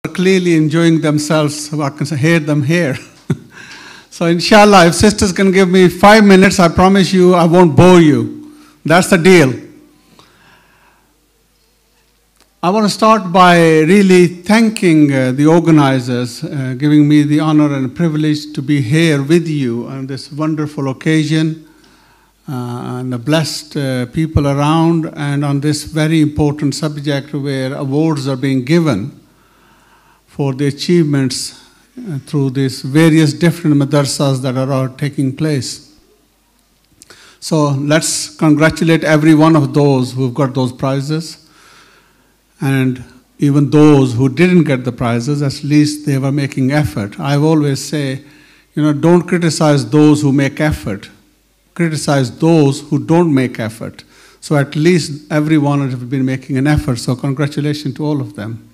clearly enjoying themselves, so I can hear them here. So inshallah, if sisters can give me 5 minutes, I promise you I won't bore you. That's the deal. I want to start by really thanking the organizers, giving me the honor and privilege to be here with you on this wonderful occasion, and the blessed people around, and on this very important subject where awards are being given for the achievements through these various different madrasas that are taking place. So let's congratulate every one of those who've got those prizes. And even those who didn't get the prizes, at least they were making effort. I always say, don't criticize those who make effort. Criticize those who don't make effort. So at least everyone has been making an effort. So congratulations to all of them.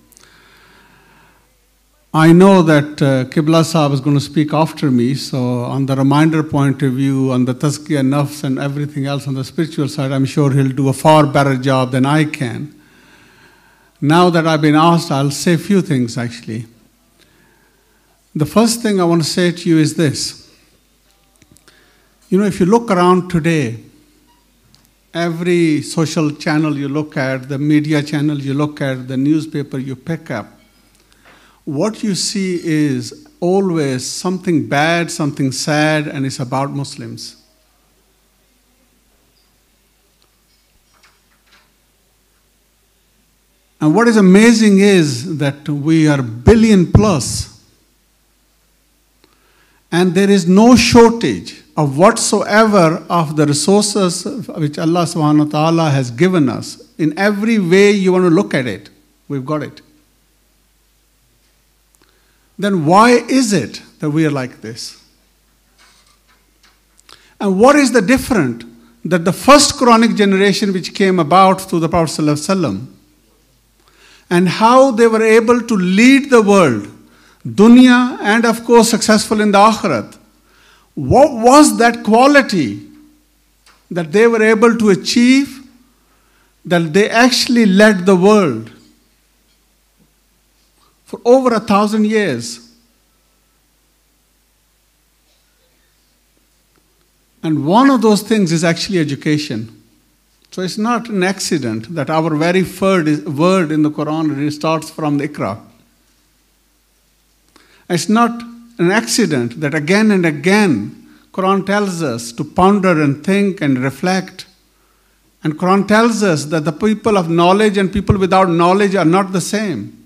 I know that Qibla Sahib is going to speak after me. So on the reminder point of view, on the tazkiyah nafs and everything else on the spiritual side, I'm sure he'll do a far better job than I can. Now that I've been asked, I'll say a few things actually. The first thing I want to say to you is this. If you look around today, every social channel you look at, the media channel you look at, the newspaper you pick up, what you see is always something bad, something sad, and it's about Muslims. And what is amazing is that we are billion plus, and there is no shortage of whatsoever of the resources which Allah subhanahu wa ta'ala has given us. In every way you want to look at it, we've got it. Then why is it that we are like this? And what is the difference that the first Quranic generation which came about through the Prophet sallallahu alaihi wasallam, and how they were able to lead the world, dunya, and of course successful in the akhirat. What was that quality that they were able to achieve, that they actually led the world for over 1,000 years? And one of those things is actually education. So it's not an accident that our very word in the Quran starts from the Iqra. It's not an accident that again and again Quran tells us to ponder and think and reflect. And Quran tells us that the people of knowledge and people without knowledge are not the same.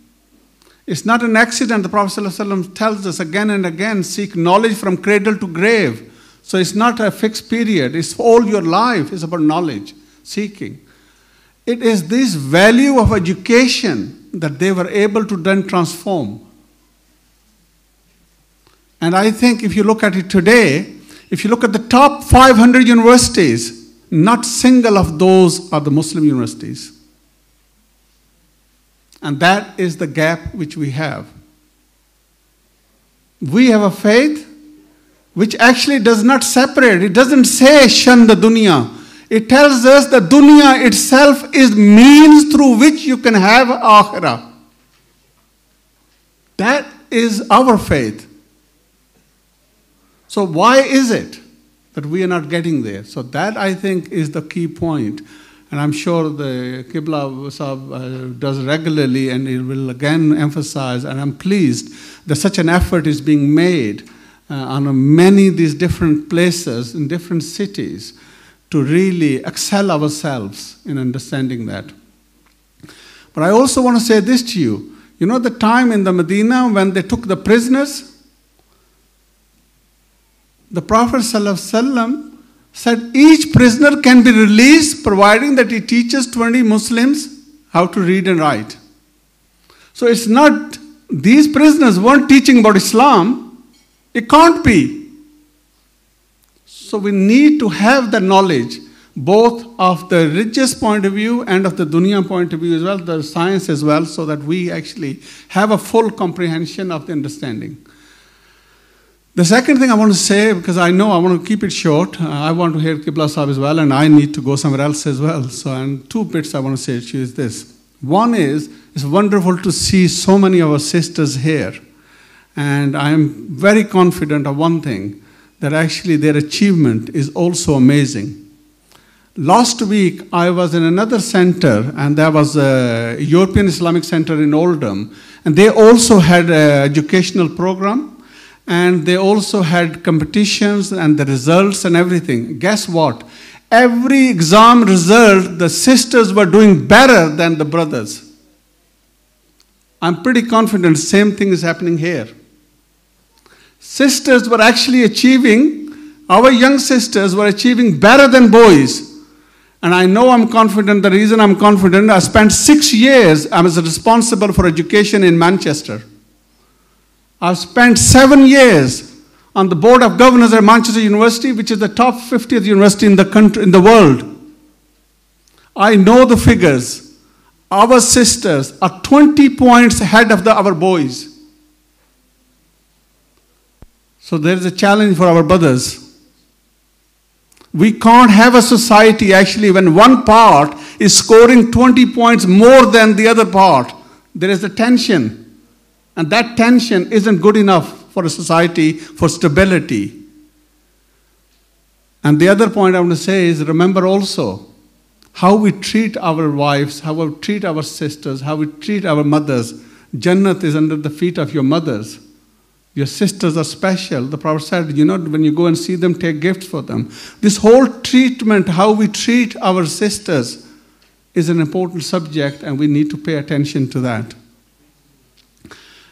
It's not an accident the Prophet ﷺ tells us again and again, seek knowledge from cradle to grave. So it's not a fixed period. It's all your life. It's about knowledge. Seeking. It is this value of education that they were able to then transform. And I think if you look at it today, if you look at the top 500 universities, not single of those are the Muslim universities. And that is the gap which we have. We have a faith which actually does not separate. It doesn't say shun the dunya. It tells us that dunya itself is means through which you can have akhirah. That is our faith. So why is it that we are not getting there? So that I think is the key point. And I'm sure the Qibla Sahib does regularly, and it will again emphasize, and I'm pleased that such an effort is being made on many of these different places in different cities, to really excel ourselves in understanding that. But I also want to say this to you. The time in the Medina when they took the prisoners, the Prophet ﷺ said each prisoner can be released providing that he teaches 20 Muslims how to read and write. So it's not, these prisoners weren't teaching about Islam. It can't be. So we need to have the knowledge, both of the religious point of view and of the dunya point of view as well, the science as well, so that we actually have a full comprehension of the understanding. The second thing I want to say, because I know I want to keep it short, I want to hear Qibla Sahib as well, and I need to go somewhere else as well. So, and two bits I want to say to you is this. One is, it's wonderful to see so many of our sisters here. And I am very confident of one thing, that actually their achievement is also amazing. Last week, I was in another center, and there was a European Islamic Center in Oldham, and they also had an educational program, and they also had competitions and the results and everything. Guess what? Every exam result, the sisters were doing better than the brothers. I'm pretty confident same thing is happening here. Sisters were actually achieving, our young sisters were achieving better than boys. And I know I'm confident, the reason I'm confident, I spent 6 years, I was responsible for education in Manchester. I've spent 7 years on the board of governors at Manchester University, which is the top 50th university in the country, in the world. I know the figures. Our sisters are 20 points ahead of our boys. So there is a challenge for our brothers. We can't have a society actually when one part is scoring 20 points more than the other part. There is a tension. And that tension isn't good enough for a society, for stability. And the other point I want to say is, remember also how we treat our wives, how we treat our sisters, how we treat our mothers. Jannat is under the feet of your mothers. Your sisters are special. The Prophet said, when you go and see them, take gifts for them. This whole treatment, how we treat our sisters, is an important subject, and we need to pay attention to that.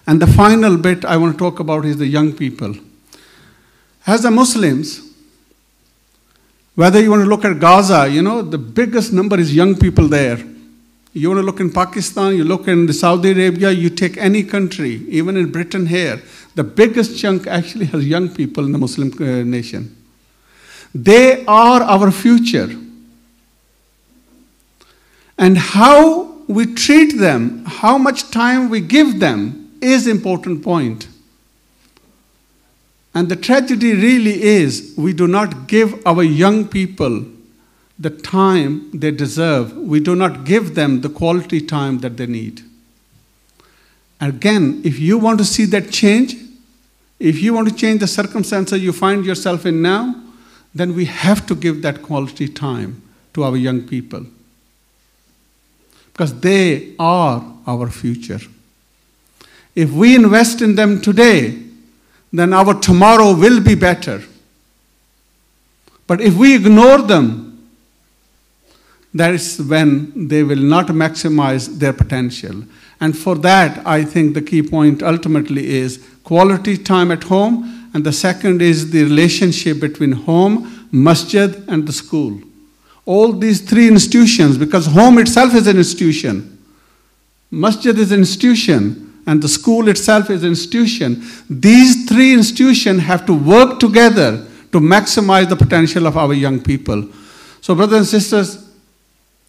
And the final bit I want to talk about is the young people. As a Muslims, whether you want to look at Gaza, the biggest number is young people there. You want to look in Pakistan, you look in Saudi Arabia, you take any country, even in Britain here, the biggest chunk actually has young people in the Muslim nation. They are our future. And how we treat them, how much time we give them is an important point. And the tragedy really is we do not give our young people the time they deserve. We do not give them the quality time that they need. Again, if you want to see that change, if you want to change the circumstances you find yourself in now, then we have to give that quality time to our young people. Because they are our future. If we invest in them today, then our tomorrow will be better. But if we ignore them, that is when they will not maximize their potential. And for that, I think the key point ultimately is quality time at home, and the second is the relationship between home, masjid, and the school. All these three institutions, because home itself is an institution, masjid is an institution, and the school itself is an institution. These three institutions have to work together to maximize the potential of our young people. So brothers and sisters,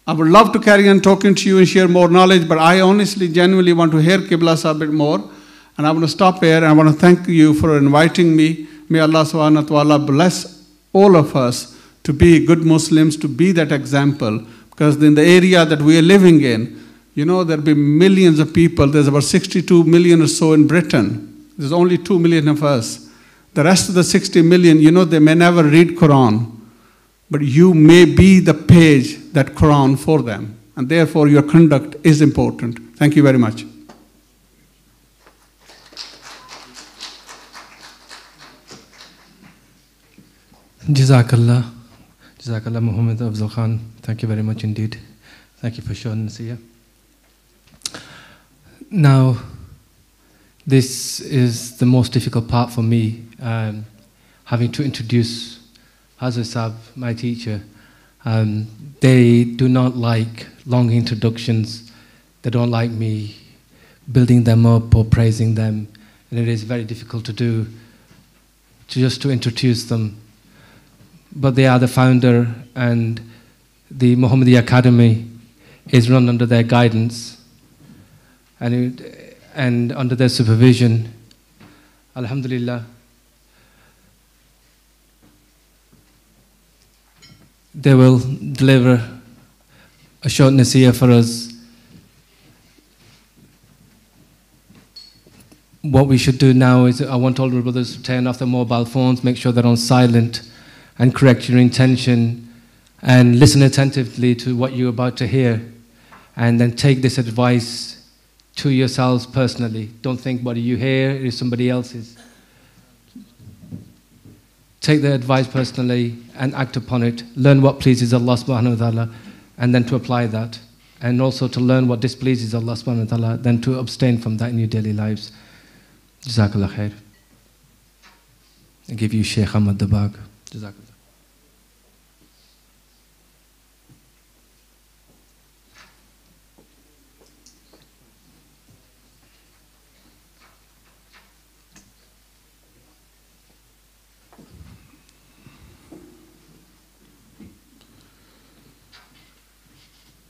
I would love to carry on talking to you and share more knowledge, but I honestly, genuinely want to hear Qibla a bit more. And I want to stop here, and I want to thank you for inviting me. May Allah subhanahu wa ta'ala bless all of us to be good Muslims, to be that example. Because in the area that we are living in, there'll be millions of people. There's about 62 million or so in Britain. There's only 2 million of us. The rest of the 60 million, they may never read Quran. But you may be the page that Quran for them. And therefore your conduct is important. Thank you very much. Jazakallah. Jazakallah Muhammad Afzal Khan. Thank you very much indeed. Thank you for showing us here. Now, this is the most difficult part for me, having to introduce Hazrat Sahab, my teacher. They do not like long introductions. They don't like me building them up or praising them. And it is very difficult to do, just to introduce them. But they are the founder, and the Muhammadi Academy is run under their guidance and under their supervision. Alhamdulillah. They will deliver a short nasiyah for us what we should do now is, I want all the brothers to turn off their mobile phones, make sure they're on silent, and correct your intention, and listen attentively to what you're about to hear, and then take this advice to yourselves personally. Don't think what you hear is somebody else's. Take the advice personally and act upon it. Learn what pleases Allah subhanahu wa ta'ala, and then to apply that. And also to learn what displeases Allah subhanahu wa ta'ala, then to abstain from that in your daily lives. Jazakallah khair. I give you Shaykh Ahmad Dabag. Jazakallah.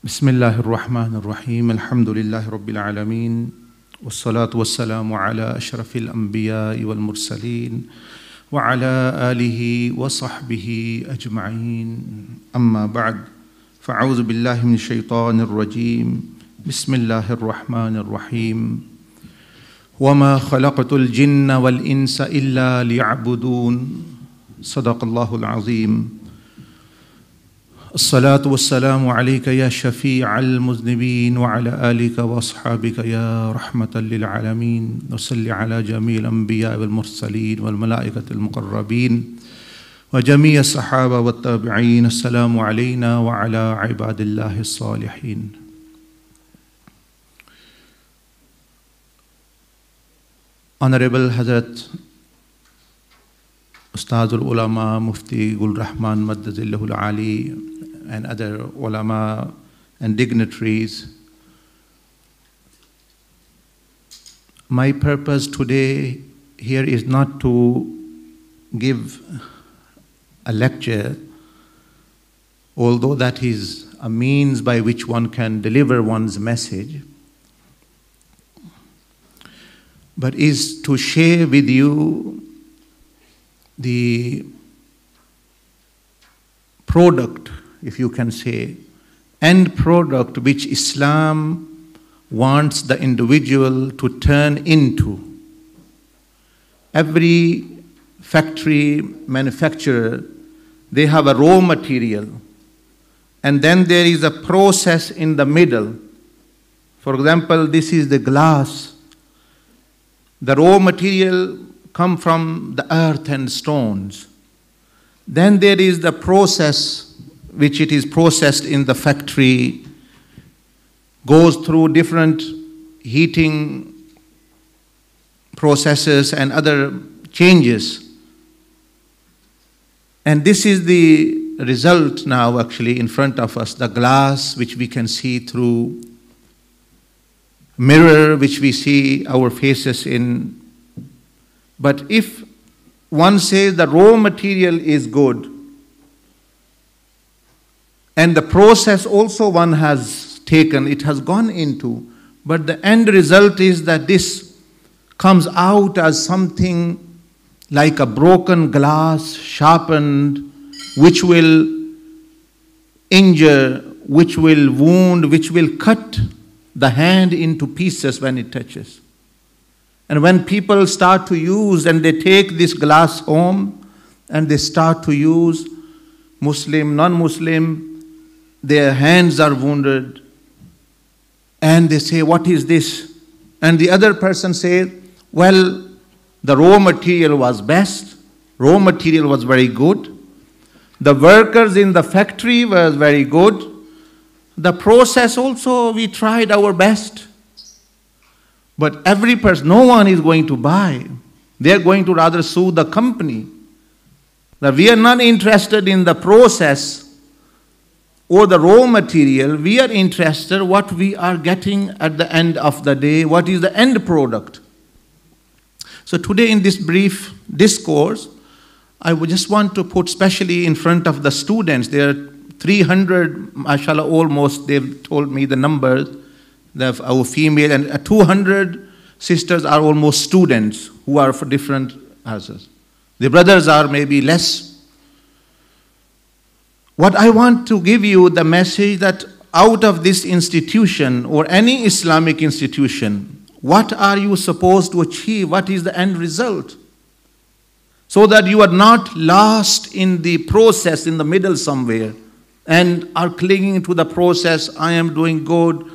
Bismillahir Rahmanir Rahim. Alhamdulillahi Rabbil Alameen. Wassalatu wassalamu ala ashrafil anbiya'i wal mursaleen wa ala alihi wa sahbihi ajma'in. Amma ba'd. Fa'awudhu billahi minash shaitanir rajim. Bismillahir Rahmanir Rahim. وَمَا خَلَقْتُ الْجِنَّ وَالْإِنسَ إِلَّا لِيَعْبُدُونَ. Sadaqallahul Azim. الصلاة والسلام عليك يا شفيع المذنبين وعلى آلك وأصحابك يا رحمة للعالمين وصل على جميع الأنبياء والمرسلين والملائكة المقربين وجميع الصحابة والتابعين. السلام علينا وعلى عباد الله الصالحين. Honorable Hazrat Ustadul Ulama Mufti Gul Rahman Maddazillahul Ali and other ulama and dignitaries, my purpose today here is not to give a lecture, although that is a means by which one can deliver one's message, but is to share with you the product, if you can say, end product which Islam wants the individual to turn into. Every factory manufacturer, they have a raw material, and then there is a process in the middle. For example, this is the glass. The raw material come from the earth and stones. Then there is the process which it is processed in the factory, goes through different heating processes and other changes. And this is the result now actually in front of us, the glass which we can see through, mirror which we see our faces in. But if one says the raw material is good, and the process also one has taken, it has gone into, but the end result is that this comes out as something like a broken glass, sharpened, which will injure, which will wound, which will cut the hand into pieces when it touches. And when people start to use and they take this glass home and they start to use, Muslim, non-Muslim, their hands are wounded, and they say, what is this? And the other person says, well, the raw material was best, raw material was very good, the workers in the factory were very good, the process also we tried our best. But every person, no one is going to buy. They are going to rather sue the company. That we are not interested in the process or the raw material. We are interested what we are getting at the end of the day. What is the end product? So today in this brief discourse, I would just want to put especially in front of the students. There are 300, mashallah, almost, they've told me the numbers. Our female and 200 sisters are almost students who are for different houses. The brothers are maybe less. What I want to give you the message that out of this institution or any Islamic institution What are you supposed to achieve? What is the end result? So that you are not lost in the process in the middle somewhere and are clinging to the process. I am doing good.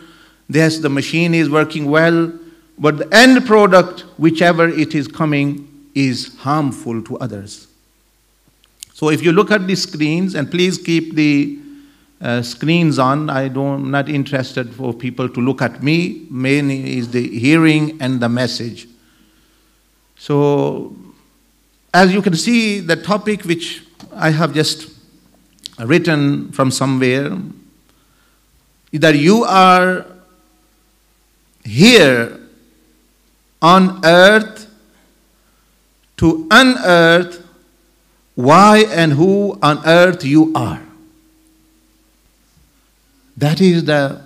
Yes, the machine is working well. But the end product, whichever it is coming, is harmful to others. So if you look at the screens, and please keep the screens on. I'm not interested for people to look at me. Main is the hearing and the message. So as you can see, the topic which I have just written from somewhere, that you are here on earth to unearth why and who on earth you are. That is the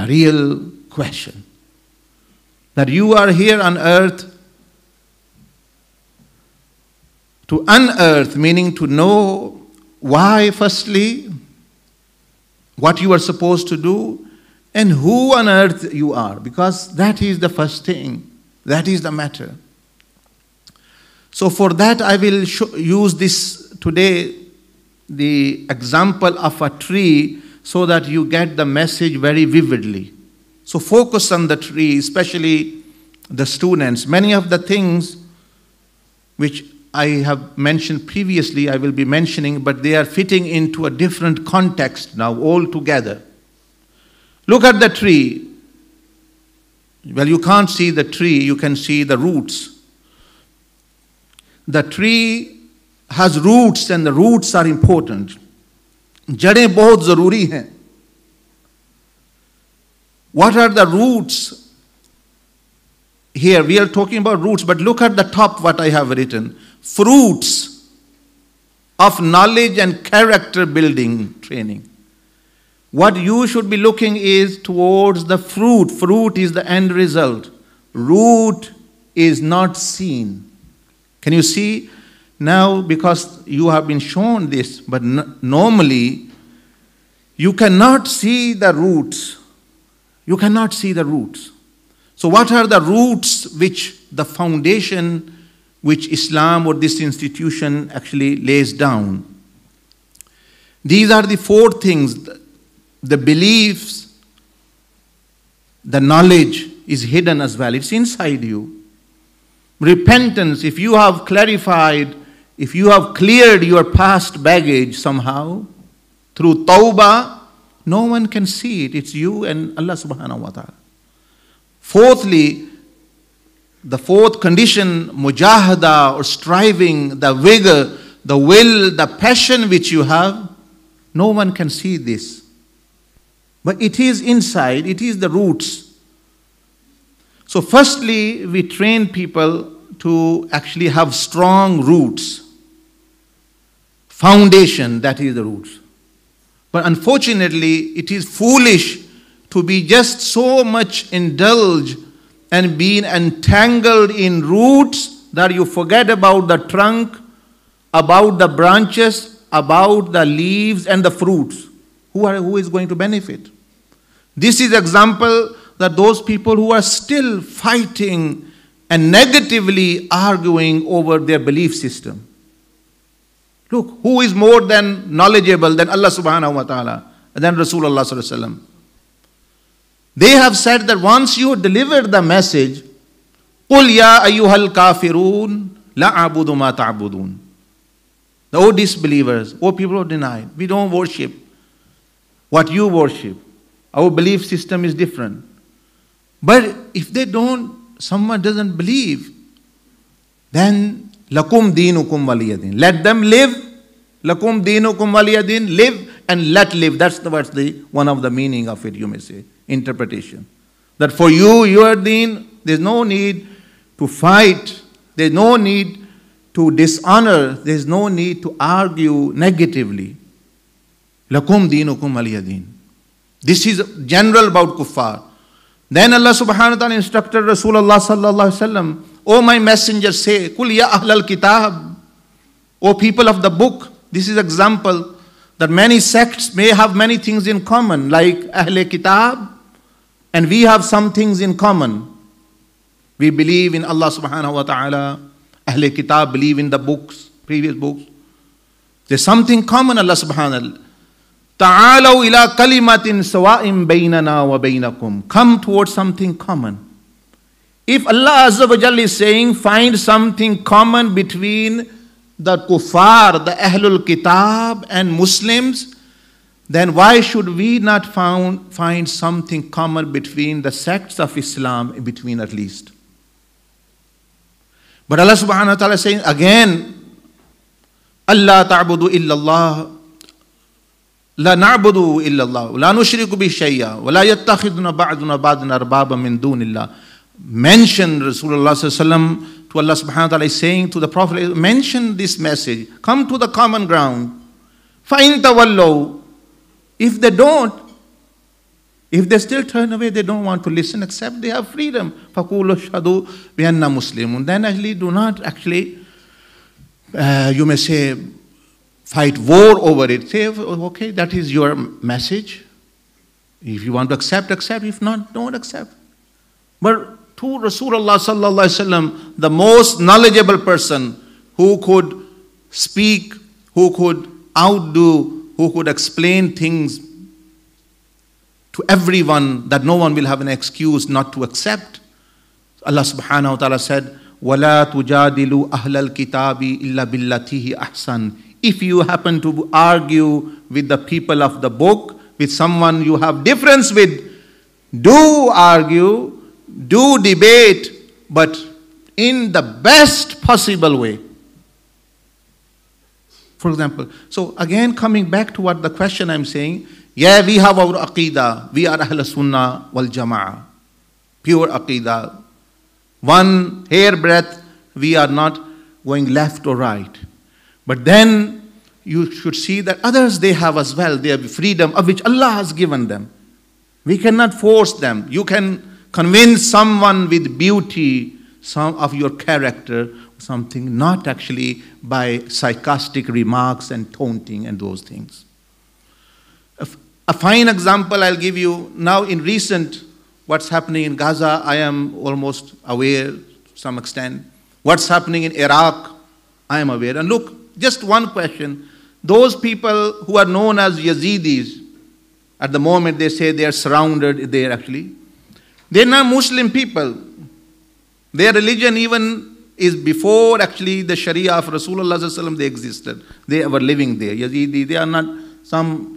real question. That you are here on earth to unearth, meaning to know why, firstly, what you are supposed to do, and who on earth you are, because that is the first thing. That is the matter. So for that, I will use this today, the example of a tree, so that you get the message very vividly. So focus on the tree, especially the students. Many of the things which I have mentioned previously, I will be mentioning, but they are fitting into a different context now altogether. Look at the tree. Well, you can't see the tree, you can see the roots. The tree has roots, and the roots are important. Jadeh bahut zaruri hain. What are the roots? Here we are talking about roots, but look at the top what I have written. Fruits of knowledge and character building training. What you should be looking is towards the fruit. Fruit is the end result. Root is not seen. Can you see? Now, because you have been shown this, but normally you cannot see the roots. You cannot see the roots. So what are the roots which the foundation which Islam or this institution actually lays down? These are the four things. The beliefs, the knowledge is hidden as well. It's inside you. Repentance, if you have clarified, if you have cleared your past baggage somehow, through tawbah, no one can see it. It's you and Allah subhanahu wa ta'ala. Fourthly, the fourth condition, mujahada or striving, the vigor, the will, the passion which you have, no one can see this. But it is inside, it is the roots. So firstly, we train people to actually have strong roots. Foundation, that is the roots. But unfortunately, it is foolish to be just so much indulged and being entangled in roots that you forget about the trunk, about the branches, about the leaves and the fruits. Who is going to benefit? This is example that those people who are still fighting and negatively arguing over their belief system. Look, who is more than knowledgeable than Allah subhanahu wa ta'ala, than Rasulullah sallallahu alaihi wasallam? They have said that once you deliver the message, قُلْ يَا أَيُّهَا الْكَافِرُونَ لَا أَعْبُدُ مَا تَعْبُدُونَ. O disbelievers, O people who deny, we don't worship what you worship. Our belief system is different. But if they don't, someone doesn't believe, then lakum dinukum waliyadin. Let them live. Lakum dinukum waliyadin. Live and let live. That's one of the meaning of it, you may say, interpretation. That for you, your deen, there's no need to fight. There's no need to dishonor. There's no need to argue negatively. Lakum dinukum waliyadin. This is general about kuffar. Then Allah subhanahu wa ta'ala instructed Rasulullah sallallahu alaihi wasallam, O my messenger, say, Kul ya ahlal kitab, O people of the book. This is example that many sects may have many things in common, like Ahle Kitab, and we have some things in common. We believe in Allah subhanahu wa ta'ala. Ahle Kitab believe in the books, previous books. There's something common, Allah subhanahu wa ta'ala. Ta'alaw ila kalimatin sawa'in baynana wa baynakum. Come towards something common. If Allah Azza wa Jalla is saying, find something common between the kuffar, the Ahlul Kitab and Muslims, then why should we not find something common between the sects of Islam, in between at least? But Allah subhanahu wa ta'ala is saying again, Allah ta'budu illallah, la na'budu illallah, la nushriku bi shay'a, wa la yattakhiduna ba'duna ba'dan arbaba min dunillah. Mention Rasulullah sallallahu alaihi wasallam to Allah subhanahu wa ta'ala is saying to the Prophet, mention this message, come to the common ground. فَإِن تَوَلَّوْا. If they don't, if they still turn away, they don't want to listen, except they have freedom. فَقُولُوا اشْهَدُوا بِأَنَّا مُسْلِمُونَ. Then actually do not actually, you may say, fight war over it. Say, okay, that is your message. If you want to accept, accept. If not, don't accept. But to Rasulullah sallallahu alaihi wasallam, the most knowledgeable person who could speak, who could outdo, who could explain things to everyone that no one will have an excuse not to accept. Allah subhanahu wa ta'ala said, وَلَا تُجَادِلُوا أَهْلَ الْكِتَابِ إِلَّا بِالَّتِهِ أَحْسَنُ. If you happen to argue with the people of the book, with someone you have difference with, do argue, do debate, but in the best possible way. For example, so again coming back to what the question I'm saying, yeah, we have our aqidah, we are Ahl Sunnah wal Jama'ah, pure aqidah. One hairbreadth, we are not going left or right. But then you should see that others, they have as well, they have freedom of which Allah has given them. We cannot force them. You can convince someone with beauty, some of your character, something, not actually by sarcastic remarks and taunting and those things. A fine example I'll give you now in recent, what's happening in Gaza, I am almost aware to some extent. What's happening in Iraq, I am aware. And look, just one question. Those people who are known as Yazidis, at the moment they say they are surrounded there actually. They're not Muslim people. Their religion even is before actually the Sharia of Rasulullah sallallahu alaihi wasallam they existed. They were living there. Yazidi, they are not, some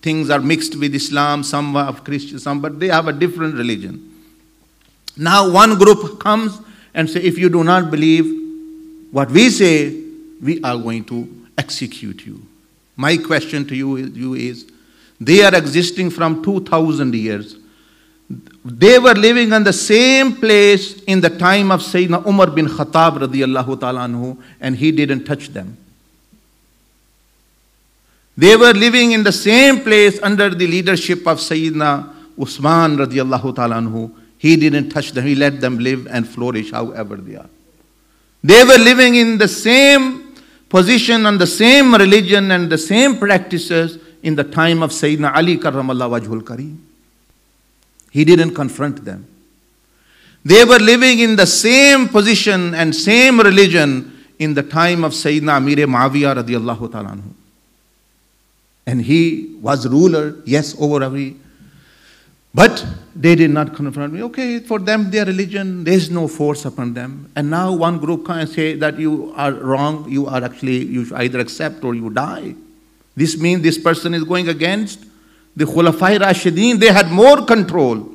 things are mixed with Islam, some are Christian, some, but they have a different religion. Now one group comes and say, if you do not believe what we say, we are going to execute you. My question to you is, they are existing from 2000 years. They were living in the same place in the time of Sayyidina Umar bin Khattab radiyallahu ta'ala anhu, and he didn't touch them. They were living in the same place under the leadership of Sayyidina Usman radiyallahu ta'ala anhu. He didn't touch them. He let them live and flourish however they are. They were living in the same position and the same religion and the same practices in the time of Sayyidina Ali karramallahu wajhul kareem. He didn't confront them. They were living in the same position and same religion in the time of Sayyidina Amir Muawiyah radiyallahu ta'ala anhu. And he was ruler, yes, over every. But they did not confront me. Okay, for them, their religion, there is no force upon them. And now one group can say that you are wrong, you are actually, you should either accept or you die. This means this person is going against the Khulafai Rashidin. They had more control.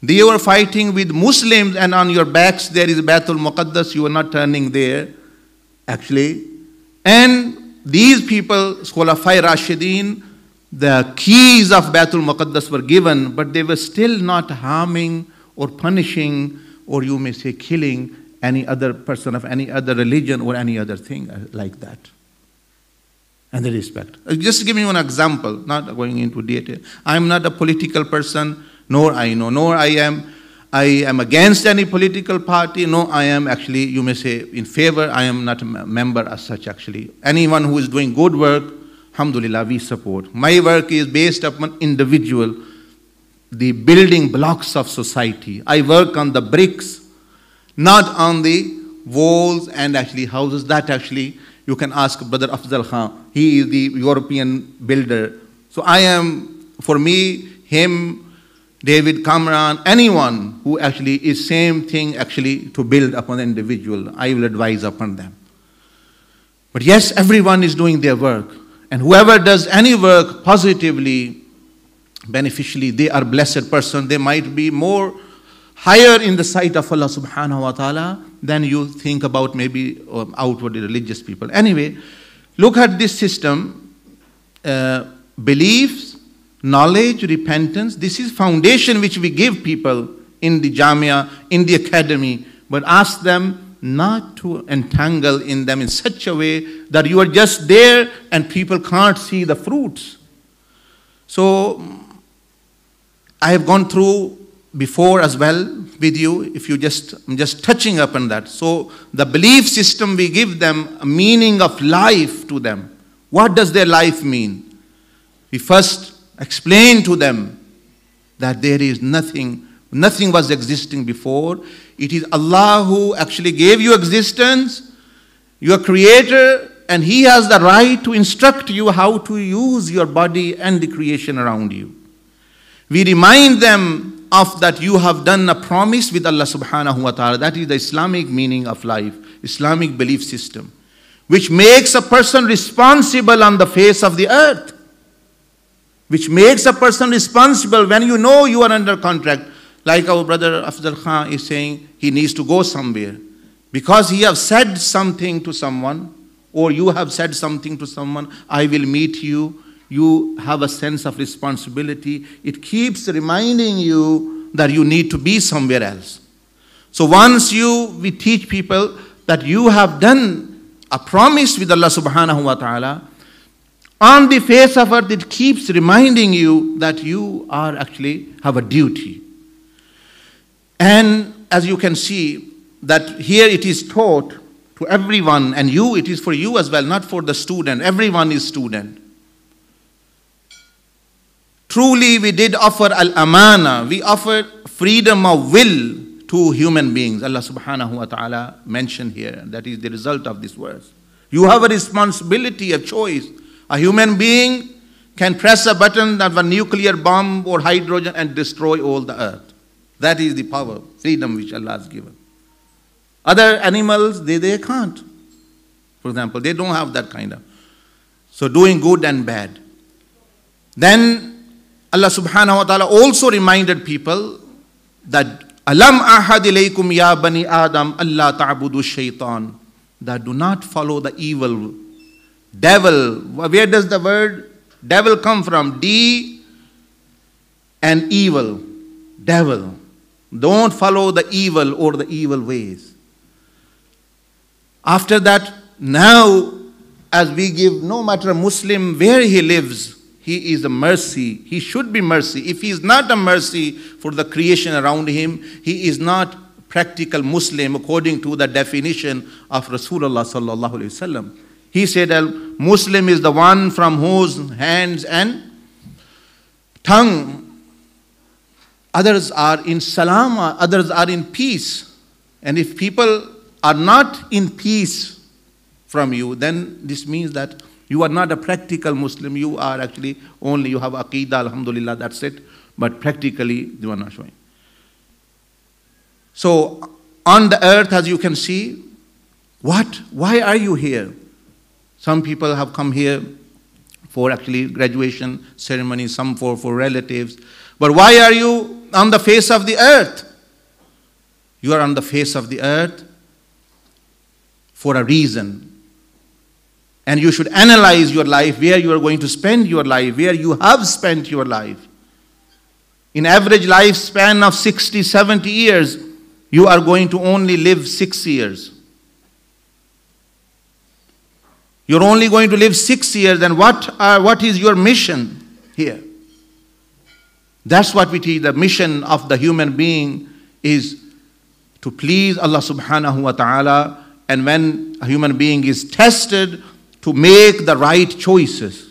They were fighting with Muslims, and on your backs there is Baitul Muqaddas. You are not turning there, actually. And these people, Khulafai Rashidin, the keys of Baitul Muqaddas were given, but they were still not harming or punishing, or you may say killing, any other person of any other religion or any other thing like that. And the respect. Just give me one example, not going into detail. I am not a political person, nor I am against any political party, no, I am actually, you may say, in favor. I am not a member as such actually. Anyone who is doing good work, alhamdulillah, we support. My work is based upon individual the building blocks of society. I work on the bricks, not on the walls and actually houses. That actually you can ask Brother Afzal Khan. He is the European builder. So I am, for me, him, David Cameron, anyone who actually is same thing actually to build upon an individual, I will advise upon them. But yes, everyone is doing their work. And whoever does any work positively, beneficially, they are blessed person. They might be more higher in the sight of Allah subhanahu wa ta'ala than you think about maybe outwardly religious people. Anyway, look at this system. Beliefs, knowledge, repentance. This is foundation which we give people in the Jamia, in the academy. But ask them not to entangle in them in such a way that you are just there and people can't see the fruits. So I have gone through before as well with you, if you I'm just touching upon that. So the belief system, we give them a meaning of life to them. What does their life mean? We first explain to them that there is nothing was existing before. It is Allah who actually gave you existence, your creator, and He has the right to instruct you how to use your body and the creation around you. We remind them of that you have done a promise with Allah subhanahu wa ta'ala. That is the Islamic meaning of life, Islamic belief system, which makes a person responsible on the face of the earth. Which makes a person responsible when you know you are under contract. Like our brother Afzal Khan is saying, he needs to go somewhere. Because he has said something to someone, or you have said something to someone, I will meet you. You have a sense of responsibility. It keeps reminding you that you need to be somewhere else. So once we teach people that you have done a promise with Allah subhanahu wa ta'ala, on the face of earth, it keeps reminding you that you are actually have a duty. And as you can see, that here it is taught to everyone, and it is for you as well, not for the student. Everyone is student. Truly, we did offer al-amana. We offered freedom of will to human beings. Allah subhanahu wa ta'ala mentioned here. That is the result of this verse. You have a responsibility, a choice. A human being can press a button of a nuclear bomb or hydrogen and destroy all the earth. That is the power, freedom which Allah has given. Other animals, they can't. For example, they don't have that kind of. So doing good and bad. Then Allah subhanahu wa ta'ala also reminded people that Alam ahad ilaykum ya bani Adam Allah ta'budu shaitan. That do not follow the evil. Devil, where does the word devil come from? D and evil. Devil. Don't follow the evil or the evil ways. After that, now, as we give, no matter a Muslim where he lives, he is a mercy. He should be mercy. If he is not a mercy for the creation around him, he is not practical Muslim according to the definition of Rasulullah sallallahu alaihi wasallam. He said, a Muslim is the one from whose hands and tongue others are in salama, others are in peace. And if people are not in peace from you, then this means that you are not a practical Muslim. You are actually only, you have Aqidah, alhamdulillah, that's it. But practically, you are not showing. So, on the earth, as you can see, why are you here? Some people have come here for actually graduation ceremony, some for relatives. But why are you on the face of the earth? You are on the face of the earth for a reason. And you should analyze your life, where you are going to spend your life, where you have spent your life. In average lifespan of 60, 70 years, you are going to only live 6 years. You're only going to live 6 years, and what is your mission here? That's what we teach. The mission of the human being is to please Allah subhanahu wa ta'ala, and when a human being is tested, to make the right choices.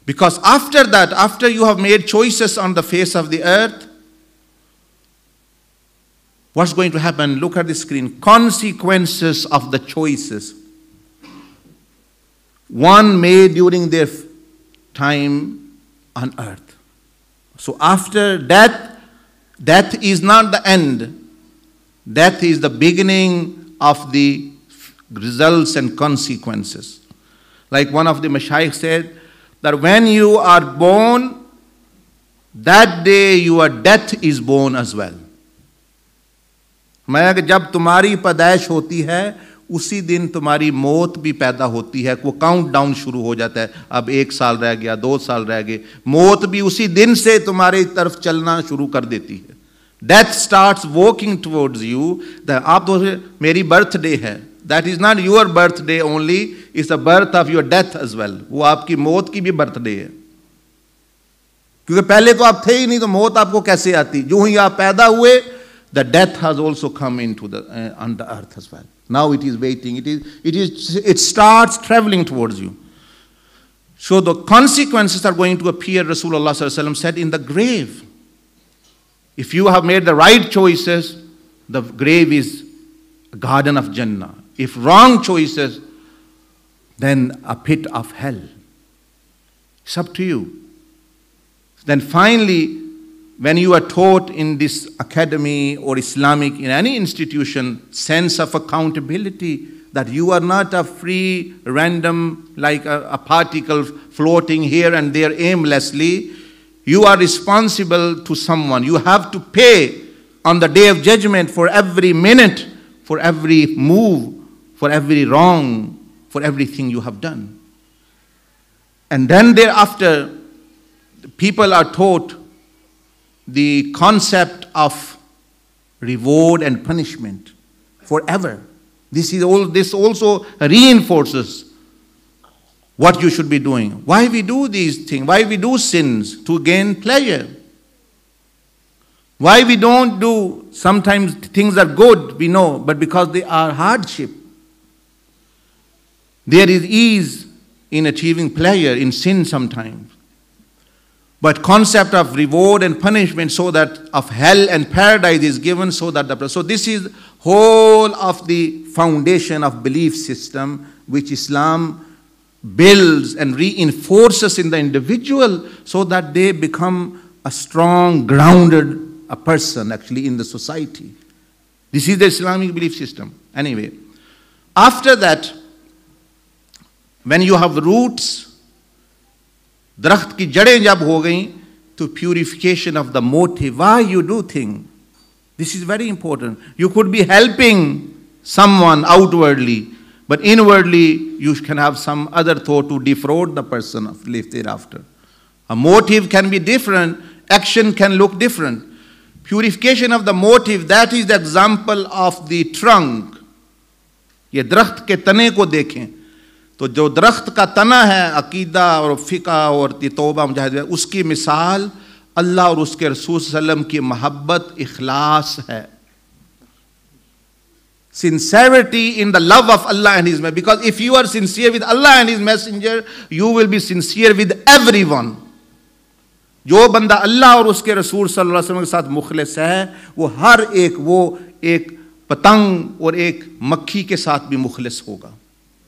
Because after that, after you have made choices on the face of the earth, what's going to happen? Look at the screen. Consequences of the choices. One made during their time on earth. So after death, death is not the end. Death is the beginning of the results and consequences. Like one of the Mashaykh said, that when you are born, that day your death is born as well. میں کہ جب تمہاری پیدائش ہوتی ہے اسی دن تمہاری موت بھی پیدا ہوتی ہے. وہ کاؤنٹ ڈاؤن شروع ہو جاتا ہے. اب 1 سال رہ گیا, 2 سال رہ گئے. موت بھی اسی دن سے تمہاری طرف چلنا شروع کر دیتی ہے. Death starts walking towards you. آپ تو میری برتھ ڈے ہے. That is not your birthday only, is the birth of your death as well. وہ آپ کی موت کی بھی برتھ ڈے ہے, کیونکہ پہلے تو آپ تھے ہی نہیں, تو موت آپ کو کیسے آتی؟ جو ہی آپ پیدا ہوئے, the death has also come into on the earth as well. Now it is waiting. It starts traveling towards you. So the consequences are going to appear. Rasulullah sallallahu alaihi wasallam said in the grave. If you have made the right choices, the grave is a garden of Jannah. If wrong choices, then a pit of hell. It's up to you. Then finally, when you are taught in this academy or Islamic, in any institution, sense of accountability, that you are not a free, random, like a particle floating here and there aimlessly. You are responsible to someone. You have to pay on the day of judgment for every minute, for every move, for every wrong, for everything you have done. And then thereafter, people are taught the concept of reward and punishment forever. This also reinforces what you should be doing. Why we do these things? Why we do sins? To gain pleasure. Why we don't do, sometimes things are good, we know, but because they are hardship. There is ease in achieving pleasure in sin sometimes. But concept of reward and punishment, so that of hell and paradise is given, so that so this is whole of the foundation of belief system which Islam builds and reinforces in the individual, so that they become a strong, grounded a person actually in the society. This is the Islamic belief system. Anyway, after that, when you have roots, درخت کی جڑیں جب ہو گئیں, تو purification of the motive, why you do things. This is very important. You could be helping someone outwardly, but inwardly you can have some other thought to defraud the person of life thereafter. A motive can be different, action can look different. Purification of the motive, that is the example of the trunk. یہ درخت کے تنے کو دیکھیں, تو جو درخت کا تنا ہے عقیدہ اور فقہ اور توبہ مجاہدہ, اس کی مثال اللہ اور اس کے رسول صلی اللہ علیہ وسلم کی محبت, اخلاص ہے. Sincerity in the love of Allah and His Messenger. Because if you are sincere with Allah and His Messenger, you will be sincere with everyone. جو بندہ اللہ اور اس کے رسول صلی اللہ علیہ وسلم کے ساتھ مخلص ہے, وہ ہر ایک, وہ ایک پتنگ اور ایک مکھی کے ساتھ بھی مخلص ہوگا.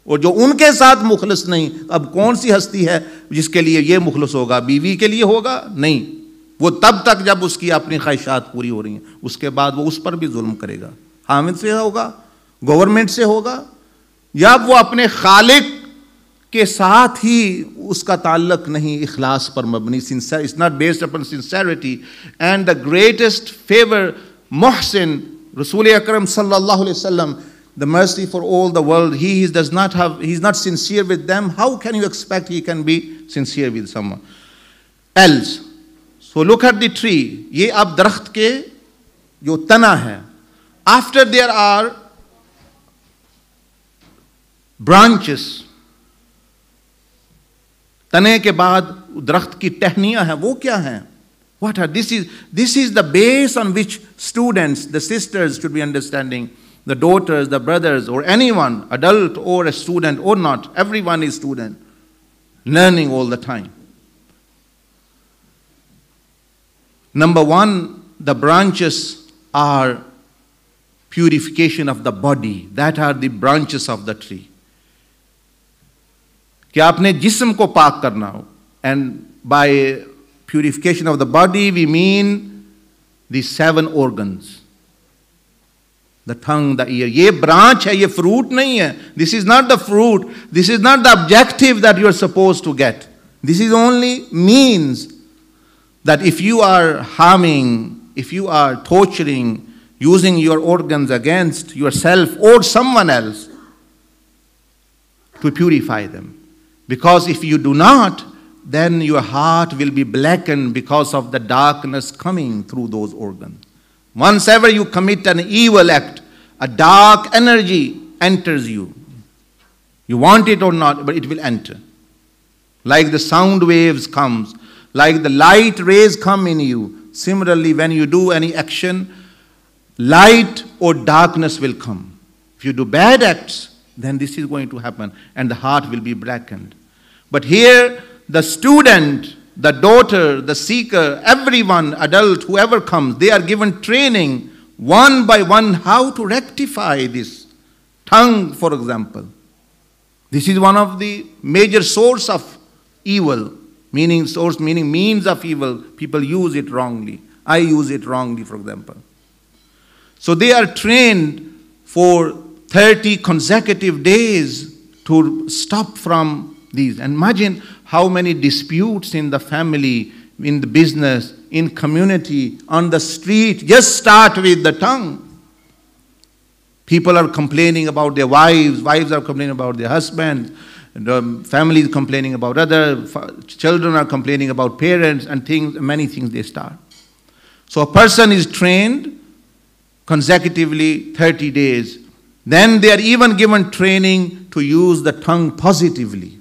اور جو ان کے ساتھ مخلص نہیں, اب کون سی ہستی ہے جس کے لیے یہ مخلص ہوگا؟ بیوی کے لیے ہوگا؟ نہیں. وہ تب تک جب اس کی اپنی خواہشات پوری ہو رہی ہیں, اس کے بعد وہ اس پر بھی ظلم کرے گا. حامد سے ہوگا, گورنمنٹ سے ہوگا, یا وہ اپنے خالق کے ساتھ ہی اس کا تعلق نہیں, اخلاص پر مبنی. It's not based upon sincerity. And the greatest favor, محسن, رسول اکرم صلی اللہ علیہ وسلم, the mercy for all the world, he's not sincere with them. How can you expect he can be sincere with someone else? So look at the tree. یہ اب درخت کے جو تنا ہے, after there are branches, تنے کے بعد درخت کی ٹہنیاں ہیں, وہ کیا ہیں? What are this is the base on which students, the sisters should be understanding. The daughters, the brothers, or anyone, adult or a student or not, everyone is student, learning all the time. Number one, the branches are purification of the body. That are the branches of the tree. کہ اپنے جسم کو پاک کرنا ہو. And by purification of the body we mean the 7 organs. The tongue, the ear. یہ branch ہے, یہ fruit نہیں ہے. This is not the fruit. This is not the objective that you are supposed to get. This is only means that if you are harming, if you are torturing, using your organs against yourself or someone else, to purify them. Because if you do not, then your heart will be blackened because of the darkness coming through those organs. Once ever you commit an evil act, a dark energy enters you. You want it or not, but it will enter. Like the sound waves comes, like the light rays come in you. Similarly, when you do any action, light or darkness will come. If you do bad acts, then this is going to happen and the heart will be blackened. But here, the student, the daughter, the seeker, everyone, adult, whoever comes, they are given training one by one how to rectify this. Tongue, for example. This is one of the major source of evil, meaning means of evil. People use it wrongly. I use it wrongly, for example. So they are trained for 30 consecutive days to stop from these. And imagine how many disputes in the family, in the business, in community, on the street, just start with the tongue. People are complaining about their wives are complaining about their husbands, the family is complaining about children are complaining about parents, and many things they start. So a person is trained consecutively 30 days. Then they are even given training to use the tongue positively.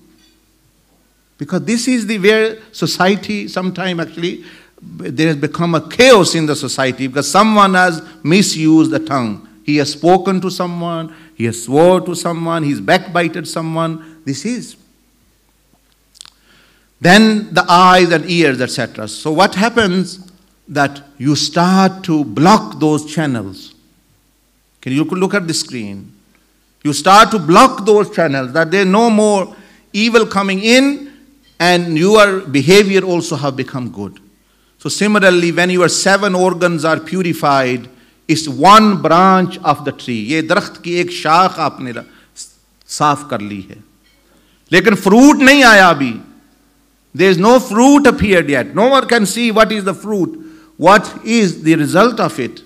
Because this is where society, sometimes actually, there has become a chaos in the society because someone has misused the tongue. He has spoken to someone, he has swore to someone, he's backbited someone. This is. Then the eyes and ears, etc. So what happens that you start to block those channels. Can you look at the screen? You start to block those channels that there is no more evil coming in and your behavior also have become good. So similarly, when your 7 organs are purified, it's one branch of the tree. یہ درخت کی ایک شاخ آپ نے صاف کر لی ہے. لیکن fruit نہیں آیا ابھی. There is no fruit appeared yet. No one can see what is the fruit. What is the result of it?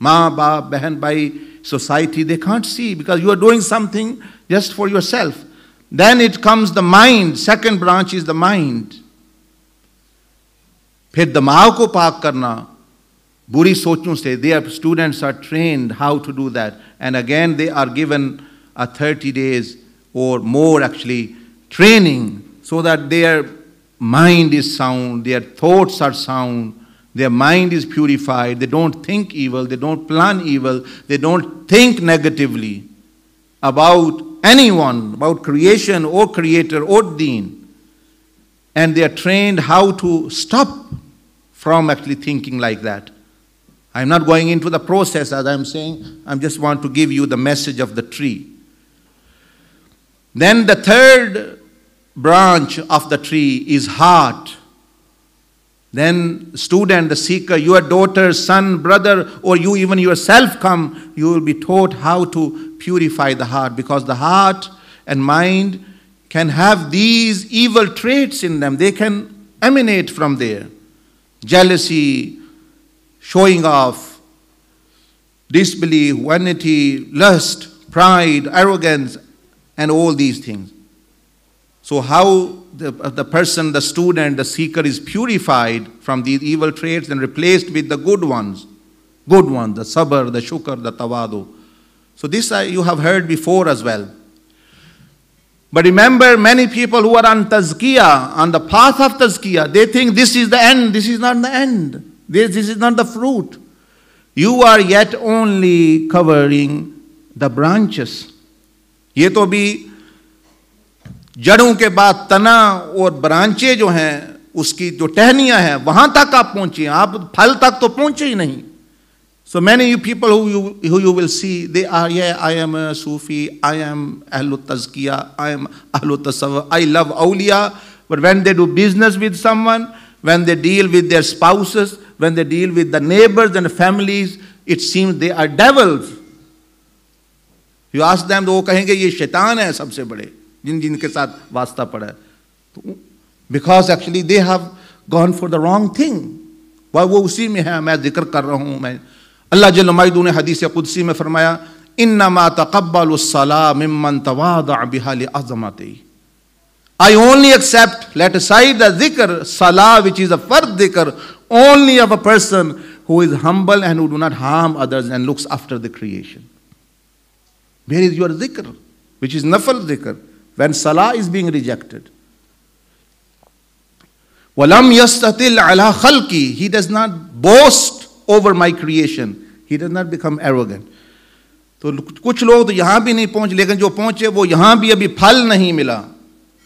ماں باپ بہن بھائی society, they can't see because you are doing something just for yourself. Then it comes the mind. Second branch is the mind. پھر دماغ کو پاک کرنا بری سوچوں سے. Their students are trained how to do that. And again they are given a 30 days or more actually training so that their mind is sound, their thoughts are sound, their mind is purified, they don't think evil, they don't plan evil, they don't think negatively about anyone, about creation or creator or deen. And they are trained how to stop from actually thinking like that. I'm not going into the process as I'm saying, I just want to give you the message of the tree. Then the third branch of the tree is heart. Then student, the seeker, your daughter, son, brother, or you even yourself come, you will be taught how to purify the heart, because the heart and mind can have these evil traits in them. They can emanate from there. Jealousy, showing off, disbelief, vanity, lust, pride, arrogance, and all these things. So how the person, the student, the seeker is purified from these evil traits and replaced with the good ones, the sabr, the shukr, the tawadu. So this you have heard before as well. But remember, many people who are on tazkiyah, on the path of tazkiyah, they think this is the end. This is not the end. This is not the fruit. You are yet only covering the branches. یہ تو بھی جڑوں کے بعد تنا اور برانچے جو ہیں اس کی جو ٹہنیاں ہیں وہاں تک آپ پہنچے, آپ پھل تک تو پہنچے ہی نہیں. So many you people who you will see, they are, yeah, I am a Sufi, I am Ahlul Tazkiyah, I am Ahlul Tasawwuf, I love awliya. But when they do business with someone, when they deal with their spouses, when they deal with the neighbors and the families, it seems they are devils. You ask them, تو وہ کہیں گے یہ شیطان ہے سب سے بڑے جن کے ساتھ واسطہ پڑا ہے. Because actually they have gone for the wrong thing. وہ اسی میں ہے, میں ذکر کر رہا ہوں. میں اللہ جل مجدہ نے حدیث قدسی میں فرمایا انما تقبل الصلاة ممن تواضع بها لعظمته. I only accept, let aside the dhikr, salah, which is a fard dhikr, only of a person who is humble and who do not harm others and looks after the creation. Where is your dhikr, which is nafal dhikr, when salah is being rejected? وَلَمْ يَسْتَطِلْ عَلَىٰ خَلْقِي. He does not boast over my creation. He does not become arrogant. تو کچھ لوگ تو یہاں بھی نہیں پہنچ, لیکن جو پہنچے وہ یہاں بھی ابھی پھل نہیں ملا.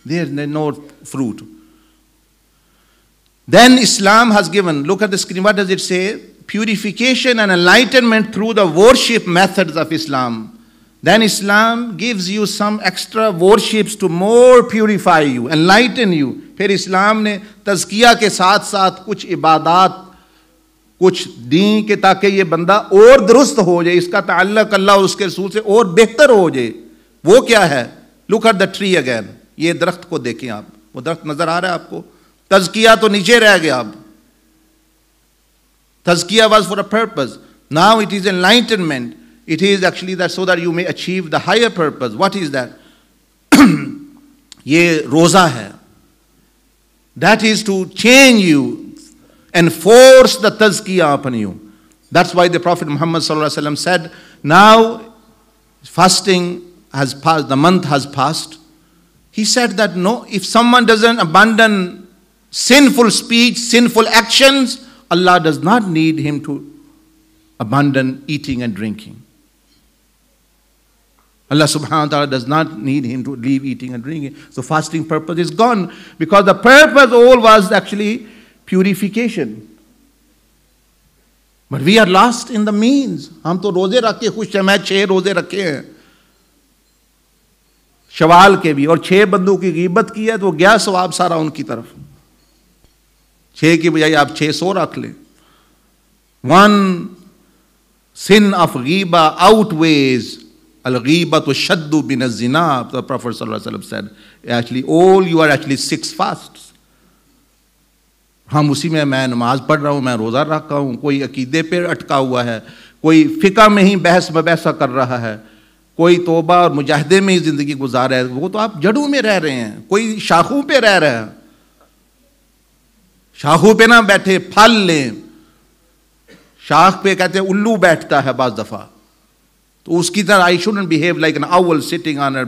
There is no fruit. Then Islam has given, look at the screen, what does it say? Purification and enlightenment through the worship methods of Islam. Then Islam gives you some extra worships to more purify you, enlighten you. پھر اسلام نے تزکیہ کے ساتھ ساتھ کچھ عبادات, کچھ دین کے تاکہ یہ بندہ اور درست ہو جائے, اس کا تعلق اللہ اور اس کے رسول سے اور بہتر ہو جائے. وہ کیا ہے؟ Look at the tree again. یہ درخت کو دیکھیں آپ, وہ درخت نظر آ رہا ہے آپ کو؟ تزکیہ تو نیچے رہ گیا. اب تزکیہ was for a purpose. Now it is enlightenment. It is actually that so that you may achieve the higher purpose. What is that? یہ روزہ ہے. That is to change you and force the tazkiyah upon you. That's why the Prophet Muhammad sallallahu alaihi wasallam said, now fasting has passed, the month has passed. He said that no, if someone doesn't abandon sinful speech, sinful actions, Allah does not need him to abandon eating and drinking. Allah subhanahu wa ta'ala does not need him to leave eating and drinking. So fasting purpose is gone, because the purpose all was actually purification. But we are lost in the means. ہم تو روزے رکھ کے خوش ہیں. میں 6 روزے رکھے ہیں شوال کے بھی, اور 6 بندوں کی غیبت کی ہے تو گیا ثواب سارا ان کی طرف. 6 کی بجائے آپ 600 رکھ لیں. One sin of ghiba outweighs al-ghibatu shaddu bin az-zina. The Prophet sallallahu alaihi wasallam said, actually all you are actually 6 fasts. ہم اسی میں نماز پڑھ رہا ہوں, میں روزہ رکھ رہا ہوں, کوئی عقیدے پہ اٹکا ہوا ہے, کوئی فقہ میں ہی بحث مباحثہ کر رہا ہے, کوئی توبہ اور مجاہدے میں ہی زندگی گزار ہے. وہ تو آپ جڑوں میں رہ رہے ہیں, کوئی شاخوں پہ رہ رہا ہے. شاخوں پہ نہ بیٹھے, پھل لیں. شاخ پہ کہتے ہیں الو بیٹھتا ہے بعض دفعہ, تو اس کی طرح I shouldn't behave like an owl sitting on a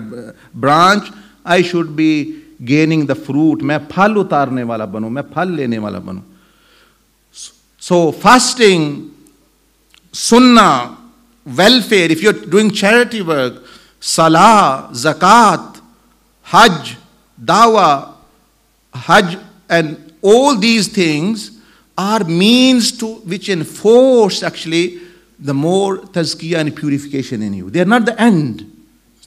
branch. I should be gaining the fruit. میں پھل اتارنے والا بنوں, میں پھل لینے والا بنوں. So fasting, sunnah, welfare, if you're doing charity work, salah, zakat, hajj, dawah, hajj, and all these things are means to which enforce actually the more tazkiyah and purification in you. They are not the end.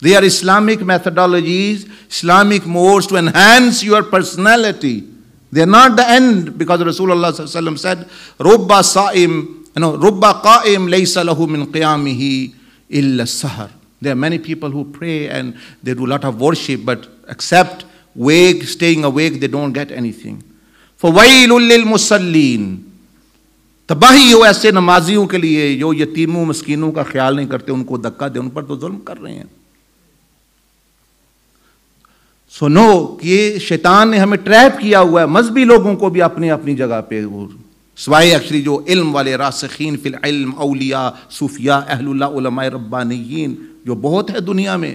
They are Islamic methodologies, Islamic modes to enhance your personality. They are not the end, because Rasulullah sallallahu alaihi wasallam said, "Rubba sa'im, rubba qa'im laysa lahu min qiyamihi illa sahar." There are many people who pray and they do a lot of worship, but except staying awake, they don't get anything. فَوَيْلٌ لِلْمُصَلِّينَ. تباہی ہو ایسے نمازیوں کے لیے جو یتیموں مسکینوں کا خیال نہیں کرتے, ان کو دھکا دے, ان پر تو ظلم کر رہے ہیں. سو نو کہ یہ شیطان نے ہمیں ٹریپ کیا ہوا ہے, مذہبی لوگوں کو بھی اپنی اپنی جگہ پہ, سوائے ایکچولی جو علم والے راسخین فی العلم, اولیاء, صوفیاء, اہل اللہ, علماء ربانیین جو بہت ہے دنیا میں.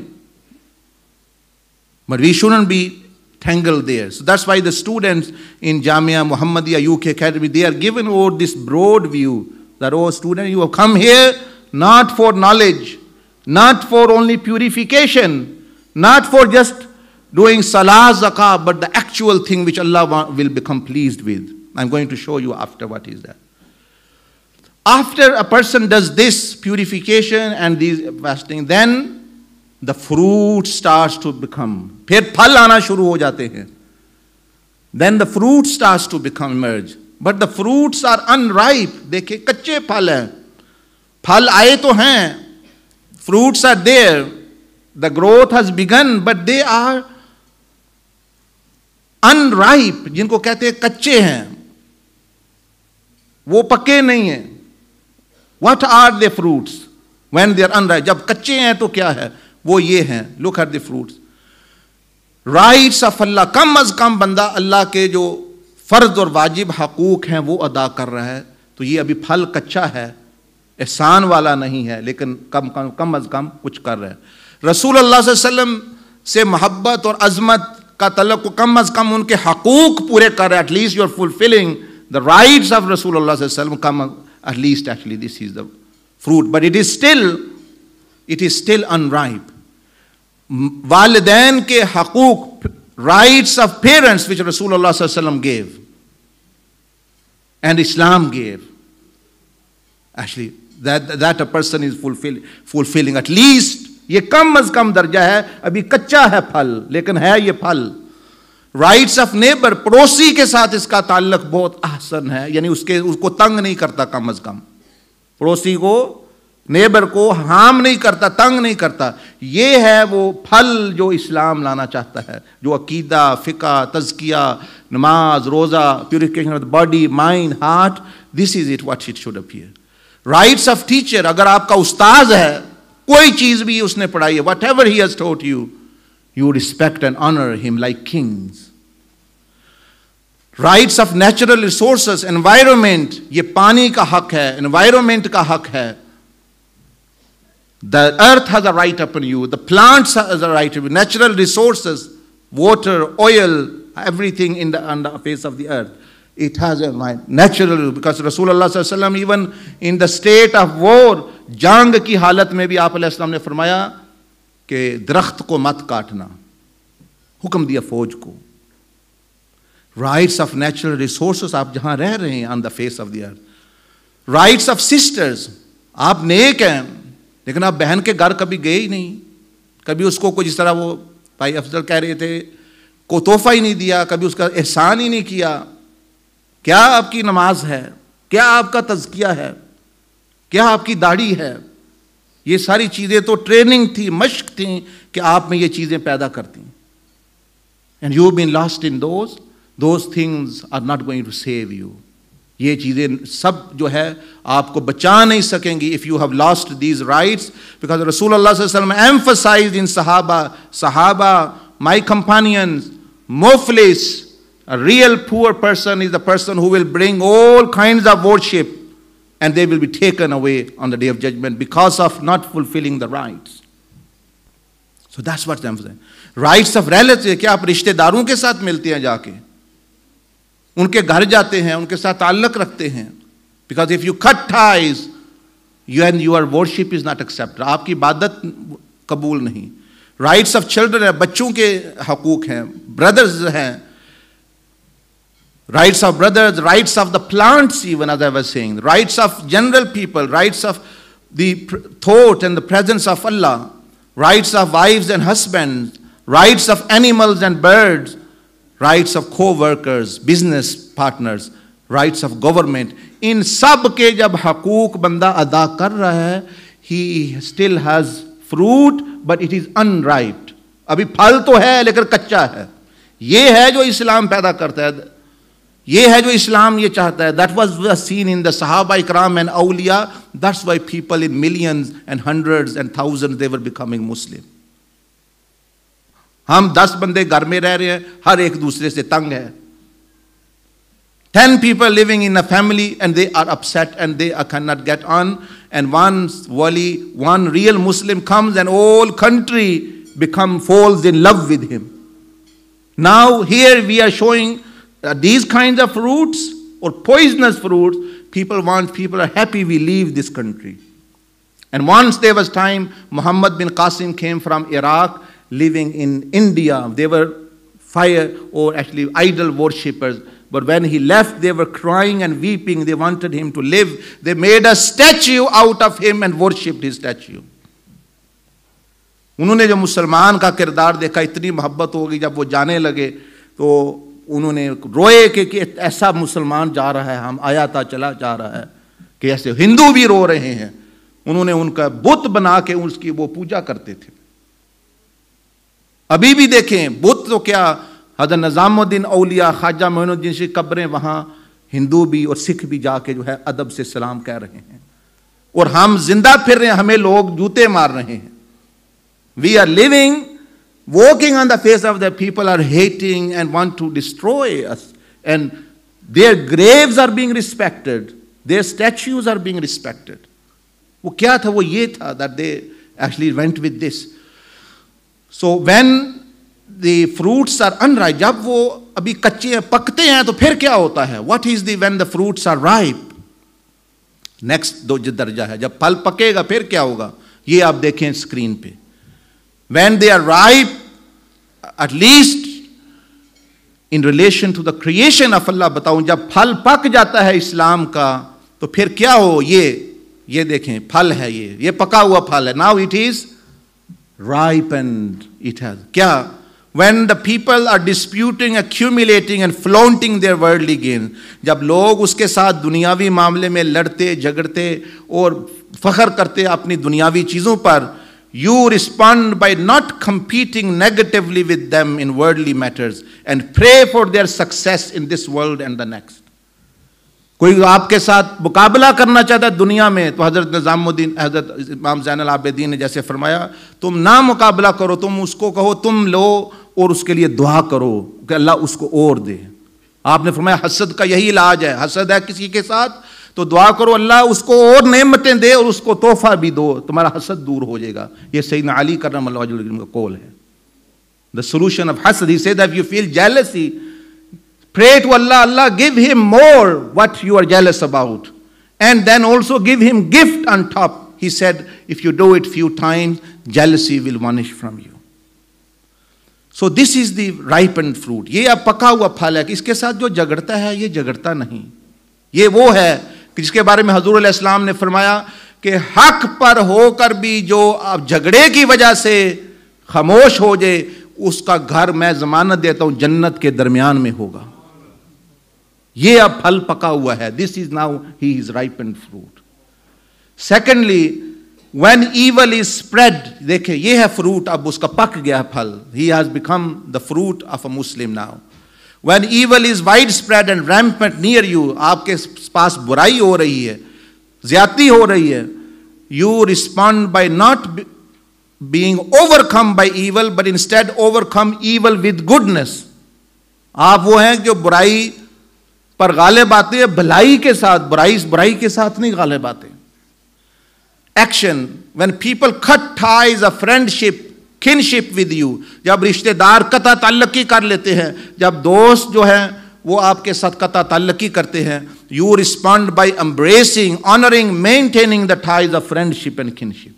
But we shouldn't be tangled there. So that's why the students in Jamia Muhammadiyah UK Academy, they are given over this broad view that, oh student, you have come here not for knowledge, not for only purification, not for just doing salah, zakah, but the actual thing which Allah will become pleased with. I'm going to show you after what is that. After a person does this purification and these fasting, then the fruit starts to become. Phir phal aana shuru ho jate hain. Then the fruit starts to become emerge. But the fruits are unripe. Dekhe, kache phal hain. Phal aaye to hain. Fruits are there. The growth has begun, but they are unripe. जिनको कहते हैं कच्चे हैं, वो पके नहीं हैं. What are the fruits when they are unripe? जब कच्चे हैं तो क्या है? वो ये हैं. Look at the fruits. Rights of Allah. कम अज कम बंदा अल्लाह के जो फर्ज और वाजिब हकूक हैं वो अदा कर रहा है. तो ये अभी फल कच्चा है, एहसान वाला नहीं है, लेकिन कम अज कम कुछ कर रहा है. रसूल अल्लाह सल्लल्लाहु अलैहि वसल्लम से मोहब्बत और अजमत का तलब को कम अज कम उनके हकूक पूरे कर रहे हैं. At least you are fulfilling the rights of Rasulullah sallallahu alaihi wasallam. At least actually this is the fruit, but it is still unripe. Walidain ke haqooq, rights of parents which Rasulullah sallallahu alaihi wasallam gave and Islam gave. Actually, that a person is fulfilling. At least ये कम अज कम दर्जा है. अभी कच्चा है फल, लेकिन है ये फल. राइट्स ऑफ नेबर, पड़ोसी के साथ इसका ताल्लुक बहुत आसान है, यानी उसको तंग नहीं करता. कम अज कम पड़ोसी को, नेबर को हार्म नहीं करता, तंग नहीं करता. ये है वो फल जो इस्लाम लाना चाहता है, जो अकीदा, फिका, तज़किया, नमाज, रोजा, purification of the body, mind, heart. This is it what it should appear. Rights of teacher, अगर आपका उस्ताद है, कोई चीज भी उसने पढ़ाई है, what ever he has taught you, you respect and honor him like kings. Rights of natural resources, environment, ये पानी का हक है, environment का हक है. The earth has a right upon you, the plants has a right upon you, natural resources, water, oil, everything on the face of the earth. It has a right, natural, because Rasulullah sallallahu alaihi wasallam even in the state of war, जंग की हालत में भी आप अलैहि सल्लम ने फरमाया कि दरख्त को मत काटना, हुक्म दिया फौज को. राइट्स ऑफ नेचुरल रिसोर्सेस, आप जहां रह रहे हैं on the face of the earth. Rights of sisters, आप नेक हैं लेकिन आप बहन के घर कभी गए ही नहीं, कभी उसको कोई, जिस तरह वो भाई अफजल कह रहे थे, को तोहफा ही नहीं दिया, कभी उसका एहसान ही नहीं किया. क्या आपकी नमाज है? क्या आपका तज़किया है? क्या आपकी दाढ़ी है? ये सारी चीजें तो ट्रेनिंग थी, मश्क थी कि आप में ये चीजें पैदा करती. And you been lost in those things are not going to save you. ये चीजें सब जो है आपको बचा नहीं सकेंगी if you have lost these rights. Because रसूलुल्लाह सल्लल्लाहु अलैहि वसल्लम एम्फसाइज्ड इन सहाबा, माय कंपेनियंस, मुफलिस, a real poor person is the person who will bring all kinds of worship, and they will be taken away on the day of judgment because of not fulfilling the rights. So that's what I'm saying. Rights of relatives, क्या आप रिश्तेदारों के साथ मिलते हैं, जाके उनके घर जाते हैं, उनके साथ ताल्लुक रखते हैं? Because if you cut ties, your worship is not accepted. आपकी इबादत कबूल नहीं. Rights of children है, बच्चों के हकूक हैं, brothers हैं. Rights of brothers, rights of the plants, even as I was saying, rights of general people, rights of the thought and the presence of Allah, rights of wives and husbands, rights of animals and birds, rights of co-workers, business partners, rights of government. In sab ke jab haqooq banda ada kar raha hai, he still has fruit, but it is unripe. Abhi phal to hai, lekin kaccha hai. Ye hai jo Islam paida karta hai. ये है जो इस्लाम ये चाहता है. That was seen in the Sahaba Ikram and Awliya. That's why people in millions and hundreds and thousands, they were becoming Muslim. हम 10 बंदे घर में रह रहे हैं, हर एक दूसरे से तंग है. 10 people living in a family and they are upset and they cannot get on, and one real Muslim comes and whole country falls in love with him. Now here we are showing these kinds of fruits or poisonous fruits. People are happy we leave this country. And once there was time, Muhammad bin Qasim came from Iraq living in India. They were fire or actually idol worshippers. But when he left, they were crying and weeping. They wanted him to live. They made a statue out of him and worshipped his statue. उन्होंने जो मुसलमान का किरदार देखा, इतनी मोहब्बत हो गई, जब वो जाने लगे तो उन्होंने रोए कि ऐसा मुसलमान जा रहा है, हम आया था चला जा रहा है, कि ऐसे हिंदू भी रो रहे हैं. उन्होंने उनका बुत बना के उसकी वो पूजा करते थे. अभी भी देखें, बुत तो क्या, हज़रत निज़ामुद्दीन औलिया, ख्वाजा मोइनुद्दीन की कब्रें, वहाँ हिंदू भी और सिख भी जाके जो है अदब से सलाम कह रहे हैं. और हम जिंदा फिर रहे हैं, हमें लोग जूते मार रहे हैं. We are living, walking on the face of the people are hating and want to destroy us. And their graves are being respected. Their statues are being respected. वो क्या था? वो ये था that they actually went with this. So when the fruits are unripe, जब वो अभी कच्चे हैं, पकते हैं, तो फिर क्या होता है? What is the when the fruits are ripe? Next दो दर्जा है, जब फल पकेगा फिर क्या होगा? ये आप देखें स्क्रीन पे. When they are ripe, at least in relation to the creation of Allah, बताऊं, जब फल पक जाता है इस्लाम का, तो फिर क्या हो? ये देखें, फल है, ये पका हुआ फल है. Now it is ripened. It has क्या? When the people are disputing, accumulating and flaunting their worldly gain, जब लोग उसके साथ दुनियावी मामले में लड़ते झगड़ते और फख्र करते अपनी दुनियावी चीजों पर, you respond by not competing negatively with them in worldly matters and pray for their success in this world and the next. कोई आपके साथ मुकाबला करना चाहता है दुनिया में, तो हजरत निज़ामुद्दीन, हजरत इमाम ज़ैनुल आबिदीन ने जैसे फरमाया, तुम ना मुकाबला करो, तुम उसको कहो तुम लो और उसके लिए दुआ करो कि अल्लाह उसको और दे. आपने फरमाया हसद का यही इलाज है. हसद है किसी के साथ तो दुआ करो अल्लाह उसको और नेमतें दे और उसको तोहफा भी दो, तुम्हारा हसद दूर हो जाएगा. ये सैयदना अली करमल्लाहु वजहहु का कौल है. The solution of hasad, he said that if you feel jealousy, pray to Allah, Allah give him more what you are jealous about, and then also give him gift on top. He said if you do it few times, jealousy will vanish from you. So this is the ripened fruit. ये अब पका हुआ फल है कि इसके साथ जो झगड़ता है ये झगड़ता नहीं. ये वो है कि जिसके बारे में हजूर अलैहि सलाम ने फरमाया कि हक पर होकर भी जो अब झगड़े की वजह से खामोश हो जाए, उसका घर मैं जमानत देता हूं जन्नत के दरमियान में होगा. ये अब फल पका हुआ है. This is now he is ripened fruit. Secondly, when evil is spread, देखिए ये है फ्रूट, अब उसका पक गया फल. He has become the fruit of a Muslim now. When evil is widespread and rampant near you, आपके पास बुराई हो रही है, ज्यादती हो रही है, you respond by not being overcome by evil, but instead overcome evil with goodness. आप वो हैं जो बुराई पर गालिब आते हैं भलाई के साथ, बुराई के साथ नहीं गालिब आते. Action, when people cut ties of friendship, kinship with you, जब रिश्तेदार कता ताल्लुकी कर लेते हैं, जब दोस्त जो हैं वो आपके साथ कता ताल्लुकी करते हैं, you respond by embracing, honoring, maintaining the ties of friendship and kinship.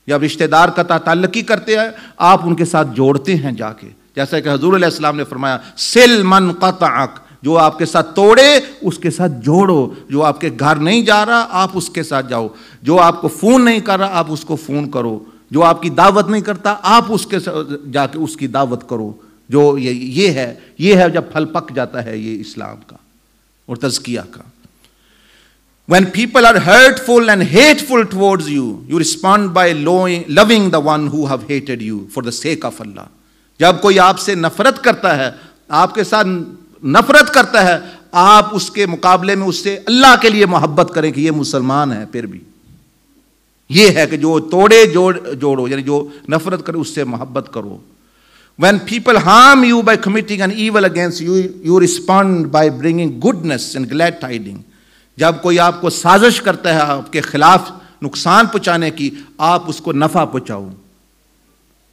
जब रिश्तेदार कता ताल्लुकी करते हैं, आप उनके साथ जोड़ते हैं जाके, जैसा कि हजूर अलैहि सलाम ने फरमाया, सिल मन क़तअक, जो आपके साथ तोड़े उसके साथ जोड़ो. जो आपके घर नहीं जा रहा आप उसके साथ जाओ. जो आपको फोन नहीं कर रहा आप उसको फोन करो. जो आपकी दावत नहीं करता आप उसके साथ जाके उसकी दावत करो. जो ये है जब फल पक जाता है ये इस्लाम का और तज़किया का. When people are hurtful and hateful towards you, you respond by loving the one who have hated you for the sake of Allah. जब कोई आपसे नफरत करता है, आपके साथ नफरत करता है, आप उसके मुकाबले में उससे अल्लाह के लिए मोहब्बत करें कि ये मुसलमान है. फिर भी ये है कि जो तोड़े जोड़ो, यानी जो नफरत करे उससे मोहब्बत करो. When people harm you by committing an evil against you, you respond by bringing goodness and glad tidings. जब कोई आपको साजिश करता है आपके खिलाफ नुकसान पहुंचाने की, आप उसको नफा पहुंचाओ,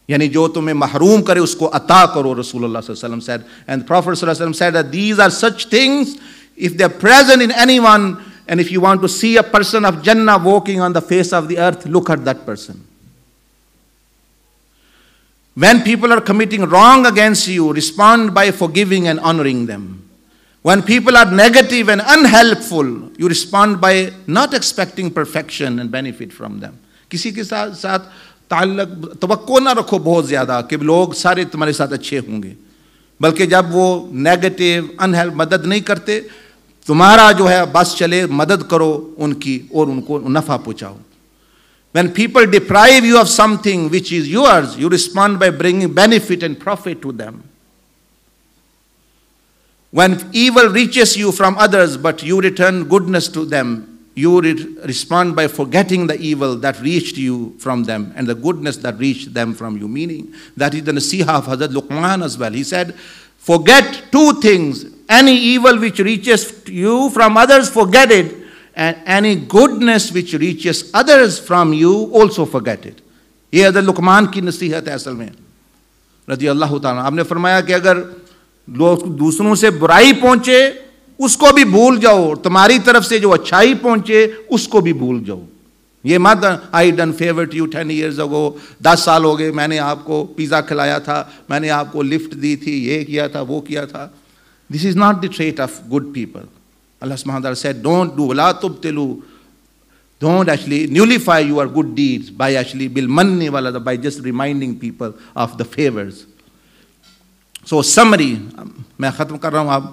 यानी जो तुम्हें महरूम करे उसको अता करो. रसूलुल्लाह सल्लल्लाहु अलैहि वसल्लम said, and the Prophet सल्लल्लाहु अलैहि वसल्लम said that these are such things, if they are present in anyone, and if you want to see a person of Jannah walking on the face of the earth, look at that person. When people are committing wrong against you, respond by forgiving and honoring them. When people are negative and unhelpful, you respond by not expecting perfection and benefit from them. किसी के साथ ताल्लुक तवक्को ना रखो बहुत ज़्यादा कि लोग सारे तुम्हारे साथ अच्छे होंगे, बल्कि जब वो नेगेटिव अनहेल्प मदद नहीं करते, तुम्हारा जो है बस चले, मदद करो उनकी और उनको नफ़ा पहुँचाओ. When people deprive you of something which is yours, you respond by bringing benefit and profit to them. When evil reaches you from others, but you return goodness to them, you respond by forgetting the evil that reached you from them and the goodness that reached them from you. Meaning, that is the Nasiha of Hazrat Luqman as well. He said, forget two things. Any evil which reaches you from others, forget it. And any goodness which reaches others from you, also forget it. یہ حضرت لقمان کی نصیحت ہے اصل میں رضی اللہ تعالیٰ. آپ نے فرمایا کہ اگر لوگ دوسروں سے برائی پہنچے اس کو بھی بھول جاؤ, تمہاری طرف سے جو اچھائی پہنچے اس کو بھی بھول جاؤ. یہ مت I done favor to you 10 years ago, 10 سال ہو گئے میں نے آپ کو پیزا کھلایا تھا, میں نے آپ کو لفٹ دی تھی, یہ کیا تھا, وہ کیا تھا. This is not the trait of good people. Allah subhanahu wa ta'ala said, don't do, la tubtilu, don't actually nullify your good deeds by actually bil manni wala, by just reminding people of the favors. So summary, میں ختم کر رہا ہوں اب.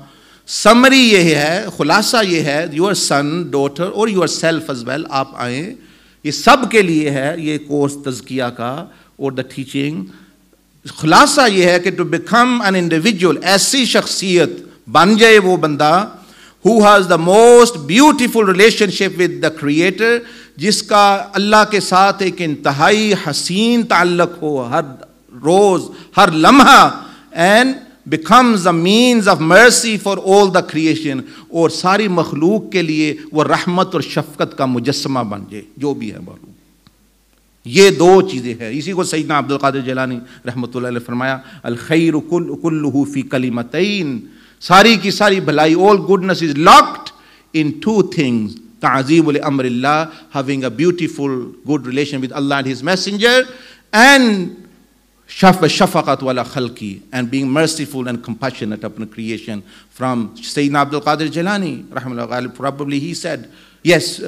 Summary یہ ہے, خلاصہ یہ ہے, your son, daughter or yourself as well, آپ آئیں, یہ سب کے لیے ہے یہ کورس تزکیہ کا اور the teaching. خلاصہ یہ ہے کہ to become an individual, ایسی شخصیت بن جائے وہ بندہ who has the most beautiful relationship with the creator, جس کا اللہ کے ساتھ ایک انتہائی حسین تعلق ہو ہر روز ہر لمحہ, and becomes a means of mercy for all the creation, اور ساری مخلوق کے لیے وہ رحمت اور شفقت کا مجسمہ بن جائے جو بھی ہے مخلوق. یہ دو چیزیں ہیں. اسی کو سیدنا عبد القادر جیلانی رحمۃ اللہ علیہ فرمایا, الخیر کلہ فی کلمتین, ساری کی ساری بھلائی, all goodness is locked in two things, تعظیم Lamar Allah, having a beautiful good relation with Allah and His messenger, and shafaqat wala khalqi, and being merciful and compassionate upon creation. From Sayyidina Abdul Qadir Jilani rahimahullah, probably he said yes,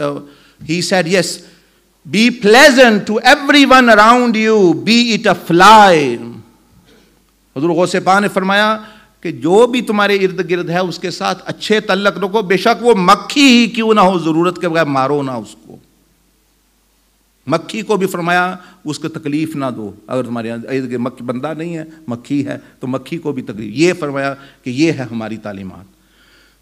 be pleasant to everyone around you, be it a fly. حضور غوث پاک نے فرمایا کہ جو بھی تمہارے ارد گرد ہے اس کے ساتھ اچھے تعلق رکھو, بے شک وہ مکھی ہی کیوں نہ ہو, ضرورت کے بغیر مارو نہ اس کو. مکھی کو بھی فرمایا اس کو تکلیف نہ دو, اگر تمہارے ارد گرد مکھی بندہ نہیں ہے, مکھی ہے, تو مکھی کو بھی تکلیف. یہ فرمایا کہ یہ ہے ہماری تعلیمات.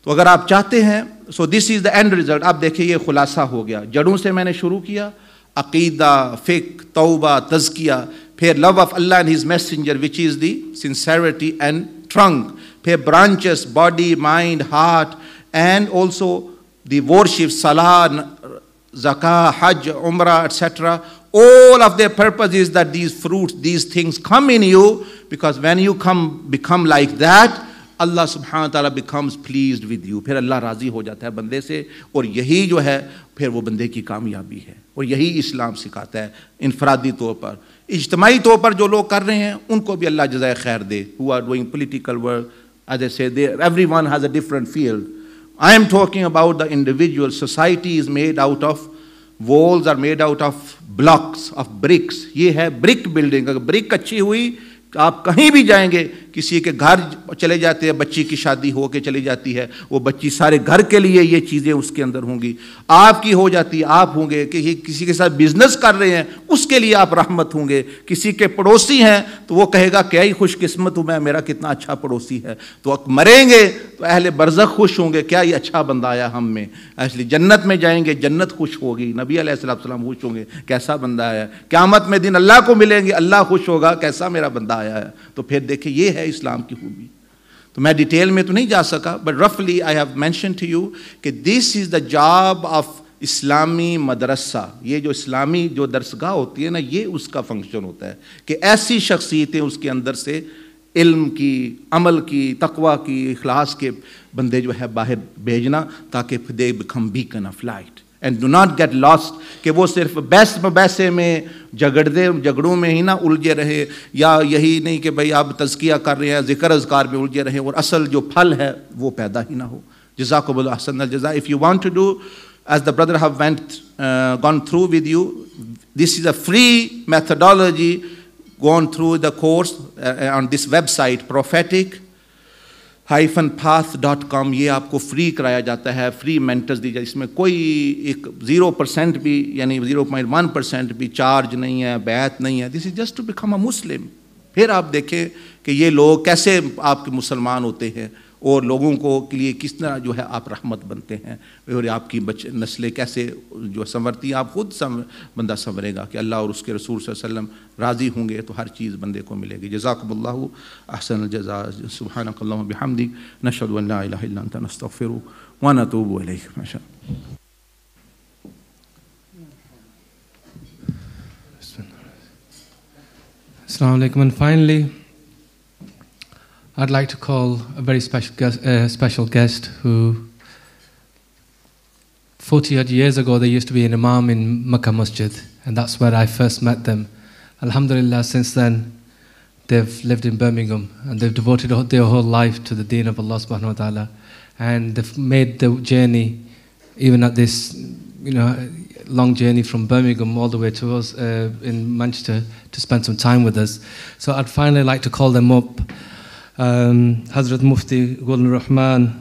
تو اگر آپ چاہتے ہیں, سو دس از دا اینڈ ریزلٹ. آپ دیکھیں یہ خلاصہ ہو گیا. جڑوں سے میں نے شروع کیا, عقیدہ, فقہ, توبہ, تزکیہ, پھر love of Allah and His messenger which is the sincerity and trunk, پھر branches, body, mind, heart, and also the worship, salah, zakah, hajj, umrah, etc. All of their purpose is that these fruits, these things come in you, because when you become like that, Allah subhanahu wa ta'ala becomes pleased with you. پھر اللہ راضی ہو جاتا ہے بندے سے, اور یہی جو ہے پھر وہ بندے کی کامیابی ہے, اور یہی اسلام سکھاتا ہے. انفرادی طور پر, اجتماعی طور پر جو لوگ کر رہے ہیں ان کو بھی اللہ جزائے خیر دے. who are doing political work, as I say, everyone has a different field. I am talking about the individual. Society is made out of, walls are made out of blocks, of bricks. یہ ہے brick building. اگر brick اچھی ہوئی, آپ کہیں بھی جائیں گے, کسی کے گھر چلے جاتے ہیں, بچی کی شادی ہو کے چلی جاتی ہے, وہ بچی سارے گھر کے لیے یہ چیزیں اس کے اندر ہوں گی. آپ کی ہو جاتی ہے, آپ ہوں گے. کہ کسی کے ساتھ بزنس کر رہے ہیں اس کے لیے آپ رحمت ہوں گے. کسی کے پڑوسی ہیں تو وہ کہے گا کیا ہی خوش قسمت ہوں میں, میرا کتنا اچھا پڑوسی ہے. تو مریں گے تو اہل برزخ خوش ہوں گے, کیا یہ اچھا بندہ آیا ہم میں. ایسے جنت میں جائیں گے, جنت خوش ہوگی, نبی علیہ السلام خوش ہوں گے, کیسا بندہ آیا. قیامت میں دن اللہ کو ملیں گے, اللہ خوش ہوگا, کیسا میرا بندہ آیا ہے. تو پھر دیکھیں یہ ہے اسلام کی خوبی. تو میں ڈیٹیل میں تو نہیں جا سکا, بٹ رفلی I have mentioned to you کہ this is the job of اسلامی مدرسہ. یہ جو اسلامی جو درسگاہ ہوتی ہے نا, یہ اس کا فنکشن ہوتا ہے کہ ایسی شخصیتیں اس کے اندر سے علم کی, عمل کی, تقوی کی, اخلاص کے بندے جو ہے باہر بھیجنا, تاکہ they become beacon of light. And do not get lost کہ وہ صرف بحث مباحثے میں جھگڑوں میں ہی نہ الجھے رہے, یا یہی نہیں کہ بھئی آپ تزکیہ کر رہے ہیں ذکر اذکار میں الجھے رہے اور اصل جو پھل ہے وہ پیدا ہی نہ ہو. جزاکم اللہ احسن الجزاء. If you want to do as the brother have gone through with you, this is a free methodology gone through the course on this website prophetic-path.com. یہ آپ کو فری کرایا جاتا ہے, فری مینٹرز دی جائے, اس میں کوئی ایک 0% بھی یعنی 0.1% بھی چارج نہیں ہے, بیعت نہیں ہے. This is just to become a Muslim. پھر آپ دیکھیں کہ یہ لوگ کیسے آپ کے مسلمان ہوتے ہیں اور لوگوں کو کے لیے کس طرح جو ہے آپ رحمت بنتے ہیں, اور آپ کی نسلیں کیسے جو سنورتی ہیں. آپ خود بندہ سنورے گا کہ اللہ اور اس کے رسول صلی اللہ علیہ وسلم راضی ہوں گے تو ہر چیز بندے کو ملے گی. جزاکم اللہ احسن الجزاء. سبحانک اللہم بحمدک نشہد ان لا الہ الا انت نستغفرک ونتوب الیک. Assalamu alaikum. And finally, I'd like to call a very special guest who 40 odd years ago they used to be an imam in Makkah Masjid, and that's where I first met them. Alhamdulillah, since then they've lived in Birmingham and they've devoted their whole life to the deen of Allah subhanahu wa ta'ala, and they've made the journey even at this long journey from Birmingham all the way to us in Manchester to spend some time with us. So I'd finally like to call them up. Hazrat Mufti Ghulam Rahman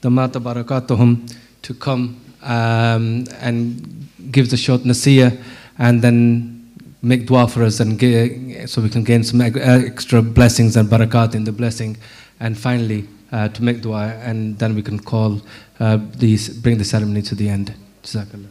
Damata Barakatuhum to come and give the short nasiyah and then make dua for us and so we can gain some extra blessings and barakat in the blessing, and finally to make dua, and then we can call bring the ceremony to the end. Jazakallah.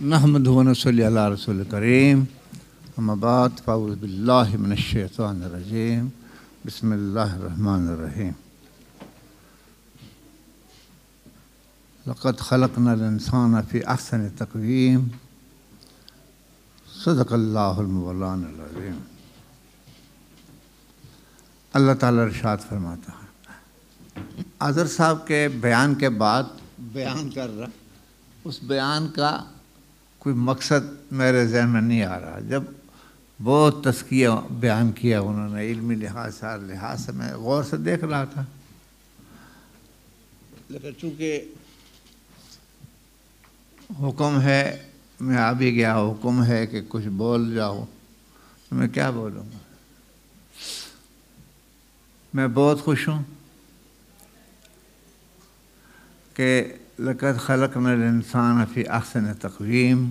نحمده ونصلي على رسول الكريم. أما بعد فأعوذ بالله من الشيطان الرجيم. بسم الله الرحمن الرحيم. لقد خلقنا الإنسان في أحسن تقويم. صدق الله المولانا العظيم. اللہ تعالیٰ ارشاد فرماتا ہے. اظہر صاحب کے بیان کے بعد بیان کر رہا, اس بیان کا کوئی مقصد میرے ذہن میں نہیں آ رہا. جب بہت تزکیہ بیان کیا انہوں نے, علمی لحاظ سے ہر لحاظ سے میں غور سے دیکھ رہا تھا, لیکن چونکہ حکم ہے, میں آ بھی گیا, حکم ہے کہ کچھ بول جاؤ, تو میں کیا بولوں گا. میں بہت خوش ہوں کہ لقد خلقنا الانسان فی احسن تقویم.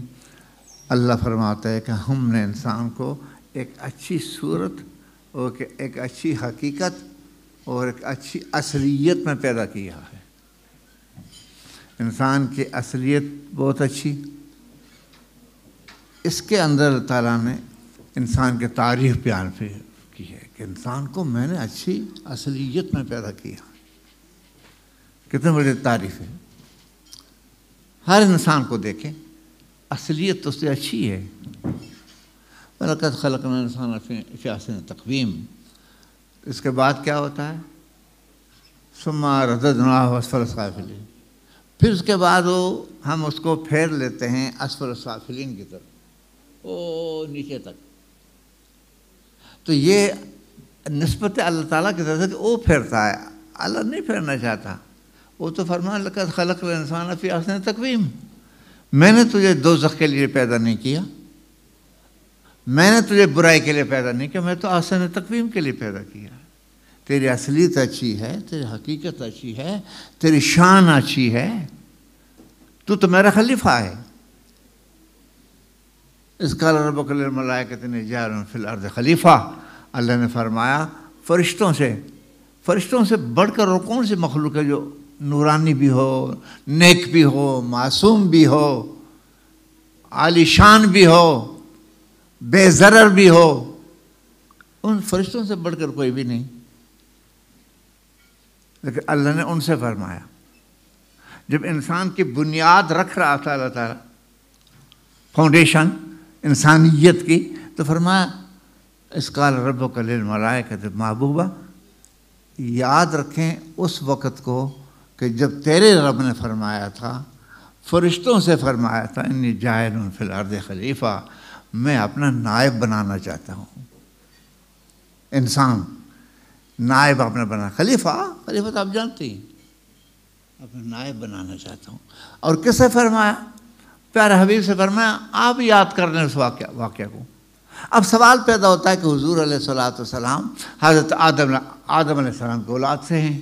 اللہ فرماتا ہے کہ ہم نے انسان کو ایک اچھی صورت اور ایک اچھی حقیقت اور ایک اچھی اصلیت میں پیدا کیا ہے. انسان کی اصلیت بہت اچھی, اس کے اندر اللہ تعالیٰ نے انسان کے تعریف بیان پہ کی ہے کہ انسان کو میں نے اچھی اصلیت میں پیدا کیا. کتنے بڑی تعریف ہے. ہر انسان کو دیکھیں, اصلیت تو اس سے اچھی ہے. وَلَقَدْ خَلَقْنَا الْإِنسَانَ فِي أَحْسَنِ تَقْوِيمٍ. اس کے بعد کیا ہوتا ہے؟ ثُمَّ رَدَدْنَاهُ أَسْفَلَ سَافِلِينَ. پھر اس کے بعد ہم اس کو پھیر لیتے ہیں اسفل سافلین کی طرف, او نیچے تک. تو یہ نسبت اللہ تعالیٰ کی طرف سے کہ وہ پھیرتا ہے, اللہ نہیں پھیرنا چاہتا. وہ تو فرمایا لقد خلقنا الانسان فی احسن تقویم. میں نے تجھے دوزخ کے لیے پیدا نہیں کیا, میں نے تجھے برائی کے لیے پیدا نہیں کیا, میں تو احسن تقویم کے لیے پیدا کیا. تیری اصلیت اچھی ہے, تیری حقیقت اچھی ہے, تیری شان اچھی ہے, تو میرا خلیفہ ہے. اذ قال ربک للملائکۃ انی جاعل فی الارض خلیفہ. اللہ نے فرمایا فرشتوں سے بڑھ کر اور کون سی مخلوق ہے جو نورانی بھی ہو, نیک بھی ہو, معصوم بھی ہو, عالی شان بھی ہو, بے ضرر بھی ہو. ان فرشتوں سے بڑھ کر کوئی بھی نہیں. لیکن اللہ نے ان سے فرمایا جب انسان کی بنیاد رکھ رہا تھا اللہ تعالیٰ، فاؤنڈیشن انسانیت کی، تو فرمایا اس قال ربک للملائکۃ محبوبہ، یاد رکھیں اس وقت کو کہ جب تیرے رب نے فرمایا تھا، فرشتوں سے فرمایا تھا انی جاعل فی الارض خلیفہ، میں اپنا نائب بنانا چاہتا ہوں. انسان نائب اپنا بنا، خلیفہ تو آپ جانتے ہیں، اپنا نائب بنانا چاہتا ہوں. اور کس سے فرمایا؟ پیارے حبیب سے فرمایا. آپ یاد کر لیں اس واقعہ کو. اب سوال پیدا ہوتا ہے کہ حضور علیہ الصلوۃ والسلام حضرت آدم علیہ السلام کی اولاد سے ہیں،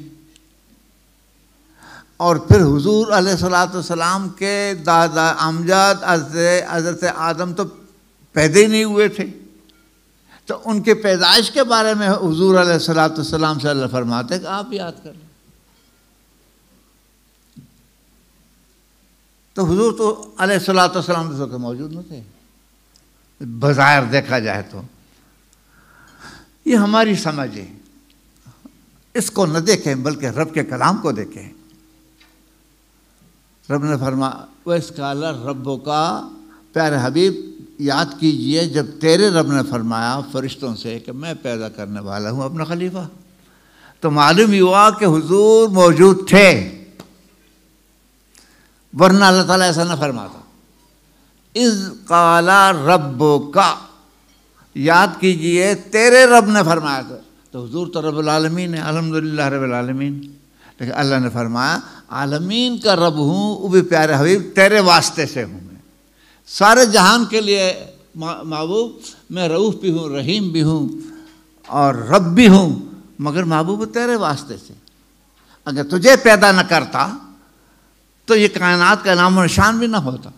اور پھر حضور علیہ الصلوۃ والسلام کے دادا امجد حضرت آدم تو پیدا ہی نہیں ہوئے تھے، تو ان کے پیدائش کے بارے میں حضور علیہ الصلوۃ والسلام سے اللہ فرماتے ہیں کہ آپ یاد کر لیں. تو حضور تو علیہ الصلوۃ والسلام اس وقت موجود نہ تھے بظاہر دیکھا جائے تو. یہ ہماری سمجھ ہے، اس کو نہ دیکھیں بلکہ رب کے کلام کو دیکھیں. رب نے فرمایا وَإِذْ قَالَ رَبُّكَ، پیارے حبیب یاد کیجئے جب تیرے رب نے فرمایا فرشتوں سے کہ میں پیدا کرنے والا ہوں اپنا خلیفہ، تو معلوم ہوا کہ حضور موجود تھے، ورنہ اللہ تعالیٰ ایسا نہ فرماتا. اِذْ قَالَ رَبُّكَ، یاد کیجئے تیرے رب نے فرمایا تھا. تو حضور تو رب العالمین ہے، الحمدللہ رب العالمین، لیکن اللہ نے فرمایا عالمین کا رب ہوں، وہ بھی پیارے حبیب تیرے واسطے سے ہوں. میں سارے جہان کے لیے محبوب میں رؤوف بھی ہوں، رحیم بھی ہوں اور رب بھی ہوں، مگر محبوب تیرے واسطے سے. اگر تجھے پیدا نہ کرتا تو یہ کائنات کا نام و نشان بھی نہ ہوتا.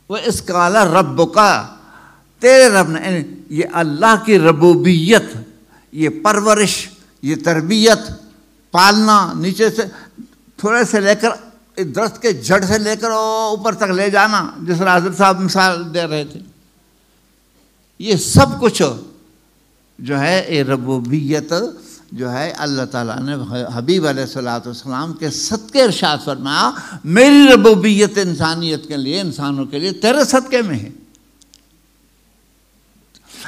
وَإِذْ قَالَ رَبُّكَ، تیرے رب نے، یہ اللہ کی ربوبیت، یہ پرورش، یہ تربیت، پالنا، نیچے سے تھوڑے سے لے کر درخت کے جڑ سے لے کر اوپر تک لے جانا، جس طرح حضرت صاحب مثال دے رہے تھے، یہ سب کچھ جو ہے یہ ربوبیت جو ہے اللہ تعالیٰ نے حبیب علیہ الصلوۃ والسلام کے صدقے ارشاد فرمایا میری ربوبیت انسانیت کے لیے، انسانوں کے لیے تیرے صدقے میں ہے.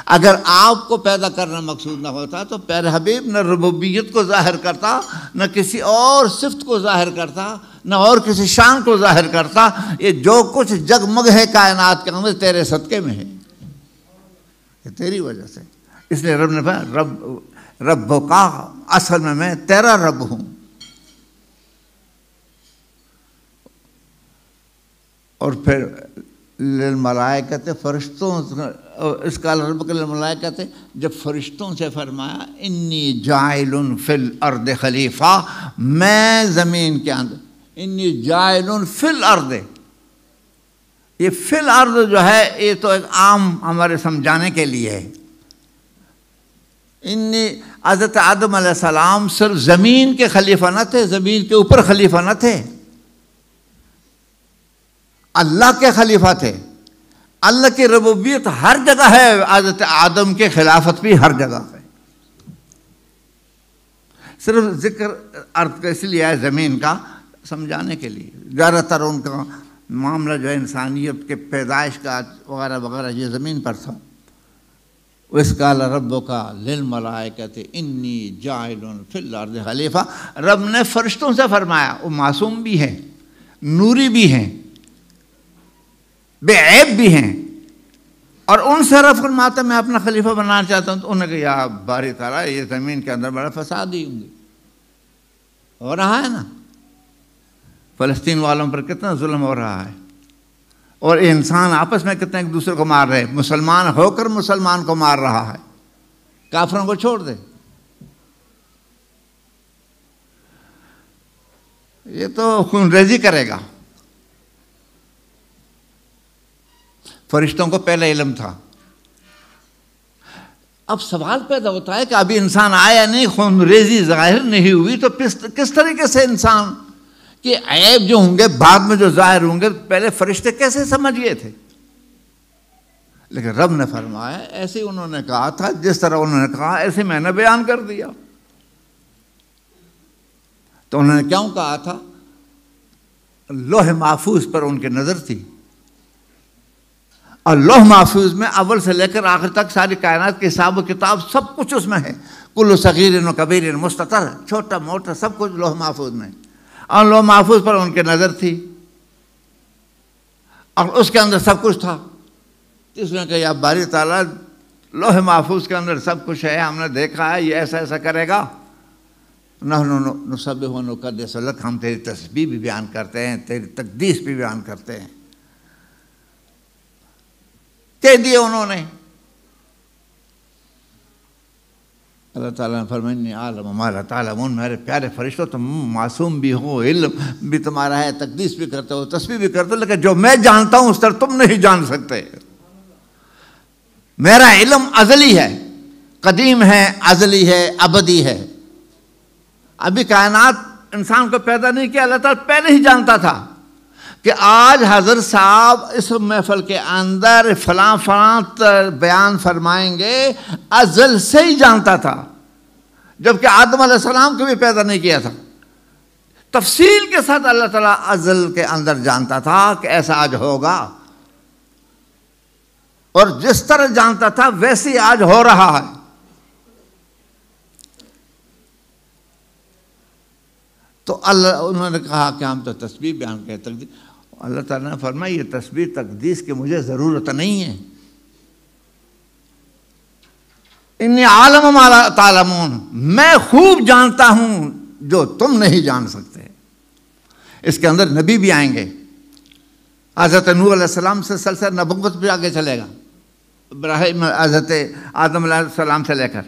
اگر آپ کو پیدا کرنا مقصود نہ ہوتا تو پیارے حبیب نہ ربوبیت کو ظاہر کرتا، نہ کسی اور صفت کو ظاہر کرتا، نہ اور کسی شان کو ظاہر کرتا. یہ جو کچھ جگمگ ہے کائنات کے اندر تیرے صدقے میں ہے، یہ تیری وجہ سے. اس لیے رب نے فرمایا رب کا، اصل میں تیرا رب ہوں. اور پھر للملائکۃ، فرشتوں، اس کا رب کے للملائکۃ، جب فرشتوں سے فرمایا انی جاعل فی الارض خلیفہ، میں زمین کے اندر، انی جاعل فی الارض، یہ فی الارض جو ہے یہ تو ایک عام ہمارے سمجھانے کے لیے ہے. انی حضرت آدم علیہ السلام صرف زمین کے خلیفہ نہ تھے، زمین کے اوپر خلیفہ نہ تھے، اللہ کے خلیفہ تھے. اللہ کی ربوبیت ہر جگہ ہے، حضرت آدم کے خلافت بھی ہر جگہ ہے. صرف ذکر ارض کا اس لیے ہے زمین کا سمجھانے کے لیے. زیادہ تر ان کا معاملہ جو ہے انسانیت کے پیدائش کا وغیرہ وغیرہ یہ زمین پر تھا. وَإِذْ قَالَ رَبُّكَ لِلْمَلَائِكَةِ إِنِّي جَاعِلٌ فِي الْأَرْضِ خَلِيفَةً، رب نے فرشتوں سے فرمایا، وہ معصوم بھی ہیں، نوری بھی ہیں، بے عیب بھی ہیں، اور ان سے رب فرماتا میں اپنا خلیفہ بنانا چاہتا ہوں. تو انہوں نے کہا یا باری تعالیٰ یہ زمین کے اندر بڑا فساد ہی ہوں گے. ہو رہا ہے نا، فلسطین والوں پر کتنا ظلم ہو رہا ہے، اور انسان آپس میں کتنے ایک دوسرے کو مار رہے ہیں. مسلمان ہو کر مسلمان کو مار رہا ہے، کافروں کو چھوڑ دے. یہ تو خون ریزی کرے گا. فرشتوں کو پہلے علم تھا. اب سوال پیدا ہوتا ہے کہ ابھی انسان آیا نہیں، خون ریزی ظاہر نہیں ہوئی، تو کس طریقے سے انسان کہ عیب جو ہوں گے بعد میں جو ظاہر ہوں گے، پہلے فرشتے کیسے سمجھ گئے تھے؟ لیکن رب نے فرمایا ایسے انہوں نے کہا تھا، جس طرح انہوں نے کہا ایسے میں نے بیان کر دیا. تو انہوں نے کیوں کہا تھا؟ لوح محفوظ پر ان کی نظر تھی، اور لوح محفوظ میں اول سے لے کر آخر تک ساری کائنات کے حساب و کتاب سب کچھ اس میں ہے، کل صغیر و کبیر مستطر، چھوٹا موٹا سب کچھ لوح محفوظ میں، اور لوح محفوظ پر ان کی نظر تھی اور اس کے اندر سب کچھ تھا۔ اس نے کہا یا باری تعالیٰ لوح محفوظ کے اندر سب کچھ ہے، ہم نے دیکھا ہے یہ ایسا ایسا کرے گا، نحن نسبح و نقدس لک، ہم تیری تسبیح بھی بیان کرتے ہیں، تیری تقدیس بھی بیان کرتے ہیں۔ کہہ دیے انہوں نے۔ اللہ تعالیٰ نے فرمایا انی اعلم ما لا تعلمون، میرے پیارے فرشتوں تم معصوم بھی ہو، علم بھی تمہارا ہے، تقدیس بھی کرتے ہو، تسبیح بھی کرتے ہو، لیکن جو میں جانتا ہوں اس طرح تم نہیں جان سکتے۔ میرا علم ازلی ہے، قدیم ہے، ازلی ہے، ابدی ہے۔ ابھی کائنات انسان کو پیدا نہیں کیا، اللہ تعالیٰ پہلے ہی جانتا تھا کہ آج حضرت صاحب اس محفل کے اندر فلاں فلاں بیان فرمائیں گے، ازل سے ہی جانتا تھا، جبکہ آدم علیہ السلام کو بھی پیدا نہیں کیا تھا۔ تفصیل کے ساتھ اللہ تعالیٰ ازل کے اندر جانتا تھا کہ ایسا آج ہوگا، اور جس طرح جانتا تھا ویسے ہی آج ہو رہا ہے۔ تو انہوں نے کہا کہ ہم تو تسبیح بیان کرتے ہیں۔ اللہ تعالیٰ نے فرمایا یہ تسبیح تقدیس کی مجھے ضرورت نہیں ہے، انی عالم ما لا تعلمون، میں خوب جانتا ہوں جو تم نہیں جان سکتے۔ اس کے اندر نبی بھی آئیں گے، حضرت نوح علیہ السلام سے سلسلہ نبوت بھی آگے چلے گا، ابراہیم حضرت آدم علیہ السلام سے لے کر،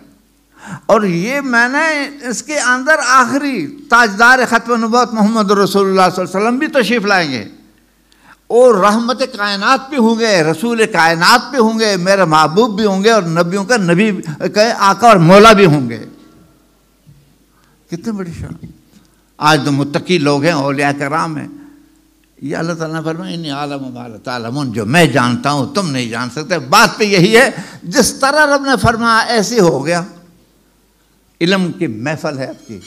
اور یہ میں نے اس کے اندر آخری تاجدار ختم نبوت محمد رسول اللہ صلی اللہ علیہ وسلم بھی تشریف لائیں گے، اور رحمت کائنات بھی ہوں گے، رسول کائنات بھی ہوں گے، میرے محبوب بھی ہوں گے، اور نبیوں کا نبی کا آقا اور مولا بھی ہوں گے۔ کتنے بڑی شان! آج تو متقی لوگ ہیں، اولیاء کرام ہیں۔ یہ اللہ تعالیٰ نے فرمایا انی اعلم ما لا تعلمون، جو میں جانتا ہوں تم نہیں جان سکتے۔ بات پہ یہی ہے، جس طرح رب نے فرمایا ایسے ہو گیا۔ علم کی محفل ہے اب کی۔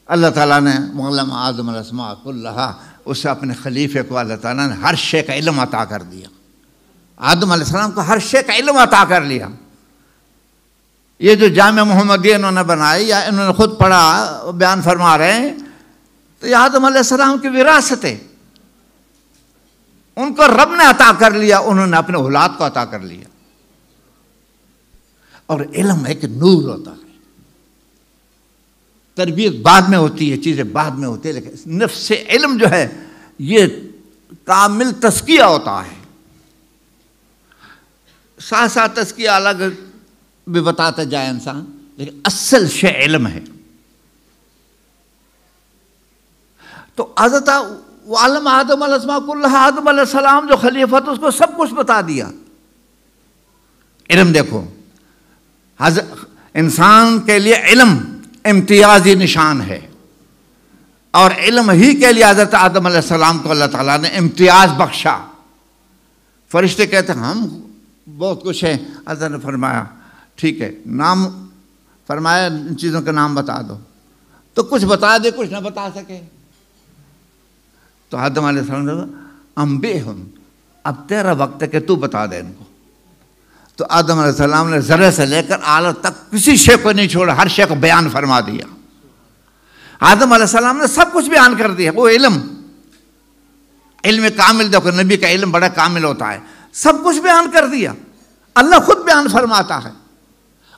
اللہ تعالیٰ نے معلم آدم الاسماء کلہا، اسے اپنے خلیفے کو اللہ تعالیٰ نے ہر شے کا علم عطا کر دیا۔ آدم علیہ السلام کو ہر شے کا علم عطا کر لیا۔ یہ جو جامع محمدیہ انہوں نے بنائی یا انہوں نے خود پڑھا بیان فرما رہے ہیں، تو یہ آدم علیہ السلام کی وراثت ہے، ان کو رب نے عطا کر لیا، انہوں نے اپنے اولاد کو عطا کر لیا۔ اور علم ایک نور ہوتا ہے، تربیت بعد میں ہوتی ہے، چیزیں بعد میں ہوتی ہے، لیکن نفس علم جو ہے یہ کامل تزکیہ ہوتا ہے۔ ساتھ ساتھ تزکیہ الگ بھی بتاتا جائے انسان، لیکن اصل شے علم ہے۔ تو حضرت عالم آدم علیہ السلام کلہا، آدم علیہ السلام جو خلیفہ تھا اس کو سب کچھ بتا دیا۔ علم دیکھو، انسان کے لیے علم امتیازی نشان ہے، اور علم ہی کے لیے حضرت آدم علیہ السلام کو اللہ تعالیٰ نے امتیاز بخشا۔ فرشتے کہتے ہیں ہم بہت کچھ ہیں، اللہ نے فرمایا ٹھیک ہے، نام فرمایا ان چیزوں کے نام بتا دو، تو کچھ بتا دے کچھ نہ بتا سکے۔ تو آدم علیہ السلام نے کہا انبئہم، اب تیرا وقت ہے کہ تو بتا دے ان کو۔ تو آدم علیہ السلام نے ذرے سے لے کر آلہ تک کسی شے کو نہیں چھوڑا، ہر شے کو بیان فرما دیا۔ آدم علیہ السلام نے سب کچھ بیان کر دیا۔ وہ علم کامل، دیکھو نبی کا علم بڑا کامل ہوتا ہے، سب کچھ بیان کر دیا۔ اللہ خود بیان فرماتا ہے،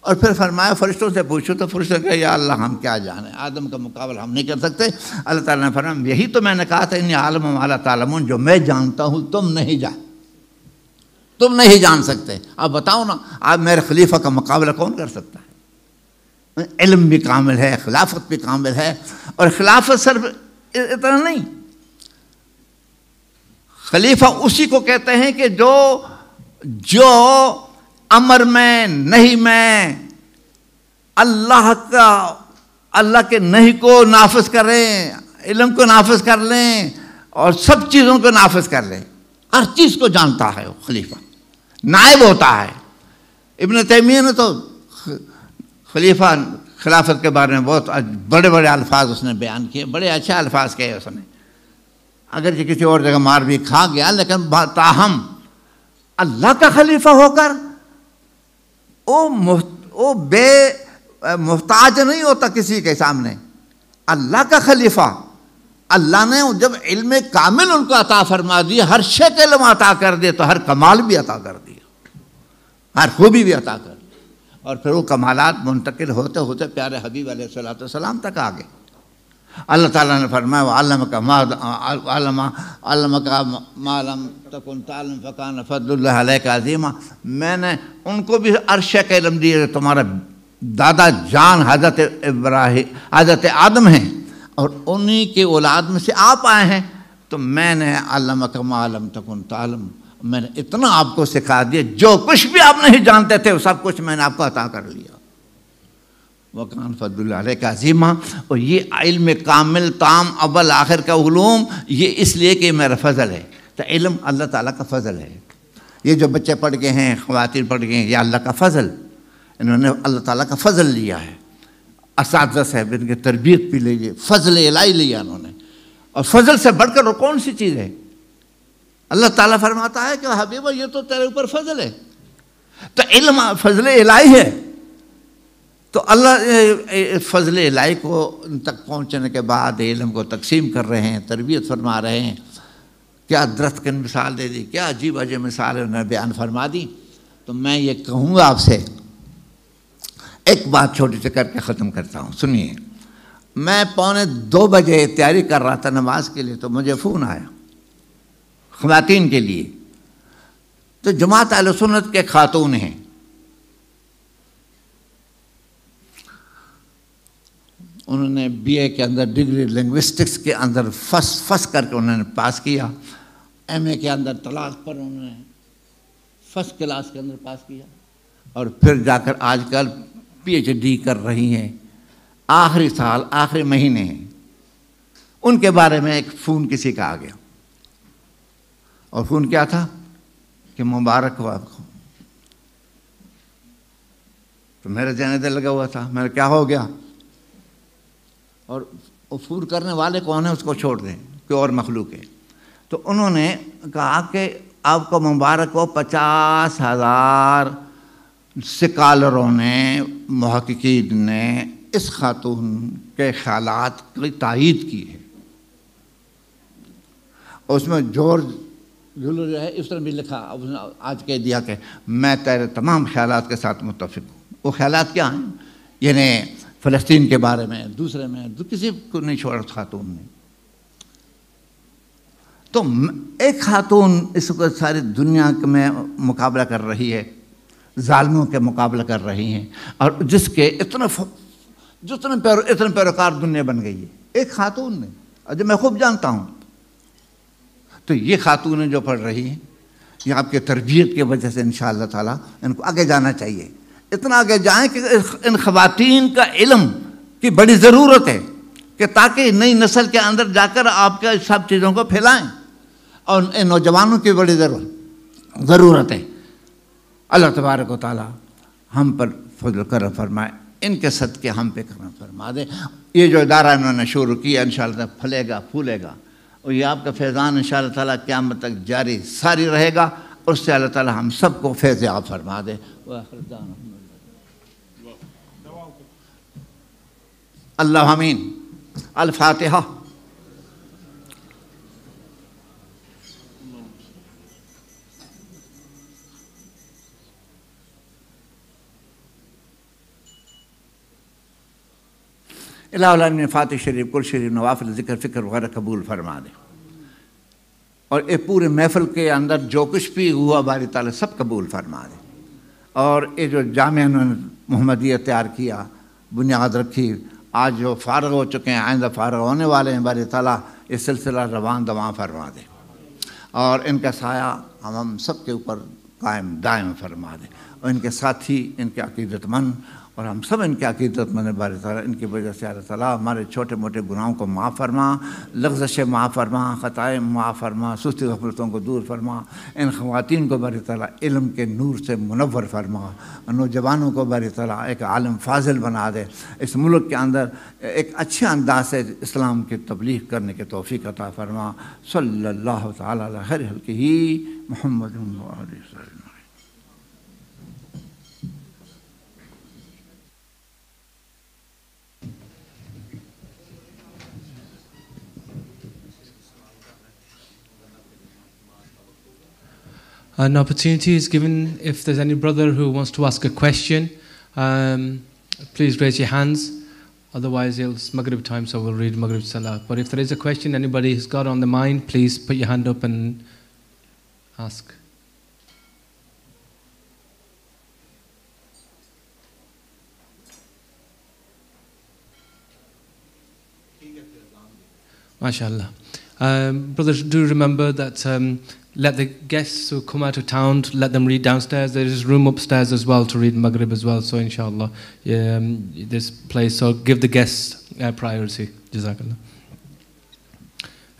اور پھر فرمایا فرشتوں سے پوچھو، تو فرشتوں کہ یا اللہ ہم کیا جانیں، آدم کا مقابلہ ہم نہیں کر سکتے۔ اللہ تعالیٰ نے فرمایا یہی تو میں نے کہا تھا انی عالم ما لا تعلمون، جو میں جانتا ہوں تم نہیں جان سکتے۔ اب بتاؤ نا، آپ میرے خلیفہ کا مقابلہ کون کر سکتا ہے؟ علم بھی کامل ہے، خلافت بھی کامل ہے، اور خلافت صرف اتنا نہیں، خلیفہ اسی کو کہتے ہیں کہ جو امر میں نہیں میں اللہ کے نہیں کو نافذ کریں، علم کو نافذ کر لیں، اور سب چیزوں کو نافذ کر لیں، ہر چیز کو جانتا ہے وہ خلیفہ، نائب ہوتا ہے۔ ابن تیمیہ نے تو خلافت کے بارے میں بہت بڑے بڑے الفاظ اس نے بیان کیے، بڑے اچھے الفاظ کہے اس نے، اگرچہ کسی اور جگہ مار بھی کھا گیا، لیکن تاہم اللہ کا خلیفہ ہو کر وہ بے محتاج نہیں ہوتا کسی کے سامنے. اللہ کا خلیفہ، اللہ نے جب علم کامل ان کو عطا فرما دیا، ہر شے کا علم عطا کر دیا، تو ہر کمال بھی عطا کر دیا، ہر خوبی بھی عطا کر دی. اور پھر وہ کمالات منتقل ہوتے ہوتے پیارے حبیب علیہ الصلوۃ والسلام تک آ گئے. اللہ تعالیٰ نے فرمایا وَعَلَّمَكَ مَا لَمْ تَكُنْ تَعْلَمْ فَكَانَ فَضْلُ اللَّهِ عَلَيْكَ عَظِيمًا. میں نے ان کو بھی عرش کا علم دیا. تمہارا دادا جان حضرت آدم ہیں اور انہی کے اولاد میں سے آپ آئے ہیں، تو میں نے عَلَّمَكَ مَا لَمْ تَكُنْ تَعْلَمْ، میں نے اتنا آپ کو سکھا دیا جو کچھ بھی آپ نہیں جانتے تھے وہ سب کچھ میں نے آپ کو عطا کر لیا. وَكَانَ فَضْلُ اللَّهِ عَلَيْكَ عَظِيمًا. اور یہ علم کامل تام اول آخر کا علوم، یہ اس لیے کہ میرا فضل ہے. تو علم اللہ تعالیٰ کا فضل ہے. یہ جو بچے پڑھ گئے ہیں، خواتین پڑھ گئے ہیں، یہ اللہ کا فضل، انہوں نے اللہ تعالیٰ کا فضل لیا ہے. اساتذہ صاحب ان کی تربیت بھی لیجیے، فضل الہی لیا انہوں نے. اور فضل سے بڑھ کر وہ کون سی چیز ہے؟ اللہ تعالیٰ فرماتا ہے کہ حبیبہ یہ تو تیرے اوپر فضل ہے. تو علم فضل الہی ہے. تو اللہ فضل الہی کو ان تک پہنچنے کے بعد علم کو تقسیم کر رہے ہیں، تربیت فرما رہے ہیں. کیا درخت کی مثال دے دی، کیا عجیب عجیب مثال انہوں نے بیان فرما دی. تو میں یہ کہوں گا آپ سے، ایک بات چھوٹی سی کر کے ختم کرتا ہوں. سنیے، میں 1:45 بجے تیاری کر رہا تھا نماز کے لیے، تو مجھے فون آیا خواتین کے لیے. تو جماعت اہل سنت کے خاتون ہیں، انہوں نے BA کے اندر ڈگری لنگوسٹکس کے اندر فرسٹ کر کے انہوں نے پاس کیا. MA کے اندر طلاق پر انہوں نے فرسٹ کلاس کے اندر پاس کیا. اور پھر جا کر آج کل PhD کر رہی ہیں. آخری سال، آخری مہینے ہیں. ان کے بارے میں ایک فون کسی کا آ گیا، اور فون کیا تھا کہ مبارک ہو آپ کو. تو میرے ذہن دل لگا ہوا تھا، میرا کیا ہو گیا. اور وہ فون کرنے والے کون ہیں اس کو چھوڑ دیں، کوئی اور مخلوق ہے. تو انہوں نے کہا کہ آپ کو مبارک ہو، 50,000 سکالروں نے، محققین نے اس خاتون کے خیالات کی تائید کی ہے. اور اس میں جورج جو ہے اس نے بھی لکھا، آج کہہ دیا کہ میں تیرے تمام خیالات کے ساتھ متفق ہوں. وہ خیالات کیا ہیں؟ یعنی فلسطین کے بارے میں، دوسرے میں، کسی کو نہیں چھوڑا خاتون نے. تو ایک خاتون اس وقت ساری دنیا میں مقابلہ کر رہی ہے، ظالموں کے مقابلہ کر رہی ہیں، اور جس کے اتنے پیروکار دنیا بن گئی ہے ایک خاتون نے. اور جو میں خوب جانتا ہوں. تو یہ خاتونیں جو پڑھ رہی ہیں، یہ آپ کے تربیت کی وجہ سے انشاءاللہ تعالیٰ ان کو آگے جانا چاہیے. اتنا آگے جائیں کہ ان خواتین کا علم کی بڑی ضرورت ہے، کہ تاکہ نئی نسل کے اندر جا کر آپ کے سب چیزوں کو پھیلائیں. اور ان نوجوانوں کی بڑی ضرورت ہے. اللہ تبارک و تعالیٰ ہم پر فضل کرم فرمائے، ان کے صدقے ہم پہ کرم فرما دے. یہ جو ادارہ انہوں نے شروع کیا انشاءاللہ پھلے گا، پھولے گا، اور یہ آپ کا فیضان انشاءاللہ تعالیٰ قیامت تک جاری ساری رہے گا. اور اس سے اللہ تعالیٰ ہم سب کو فیض یاب فرما دے. اللہ آمین. الفاتحہ. الہ العالمین فاتح شریف، کل شریف، نوافل، ذکر، فکر وغیرہ قبول فرما دے. اور یہ پورے محفل کے اندر جو کچھ بھی ہوا باری تعالیٰ سب قبول فرما دے. اور یہ جو جامعہ انہوں نے محمدیہ تیار کیا، بنیاد رکھی، آج جو فارغ ہو چکے ہیں، آئندہ فارغ ہونے والے ہیں، باری تعالیٰ یہ سلسلہ روان دواں فرما دے. اور ان کا سایہ ہم سب کے اوپر قائم دائم فرما دے. اور ان کے ساتھی، ان کے عقیدت مند اور ہم سب ان کے عقیدت مند باری تعالیٰ، ان کی وجہ سے اللہ تعالیٰ ہمارے چھوٹے موٹے گناہوں کو معاف فرما، لغزشیں معاف فرما، خطائیں معاف فرما، سستی غفلتوں کو دور فرما، ان خواتین کو باری تعالیٰ علم کے نور سے منور فرما، نوجوانوں کو باری تعالیٰ ایک عالم فاضل بنا دے، اس ملک کے اندر ایک اچھے انداز سے اسلام کی تبلیغ کرنے کے توفیق عطا فرما۔ صلی اللہ تعالیٰ علی خیر خلقہ محمد علیہ وسلم۔ An opportunity is given if there's any brother who wants to ask a question. Please raise your hands. Otherwise, it's Maghrib time, so we'll read Maghrib Salah. But if there is a question anybody has got on the mind, please put your hand up and ask. MashaAllah. Brothers, do remember that let the guests who come out of town, let them read downstairs. There is room upstairs as well to read Maghrib as well. So inshallah, this place. So give the guests priority. Jazakallah.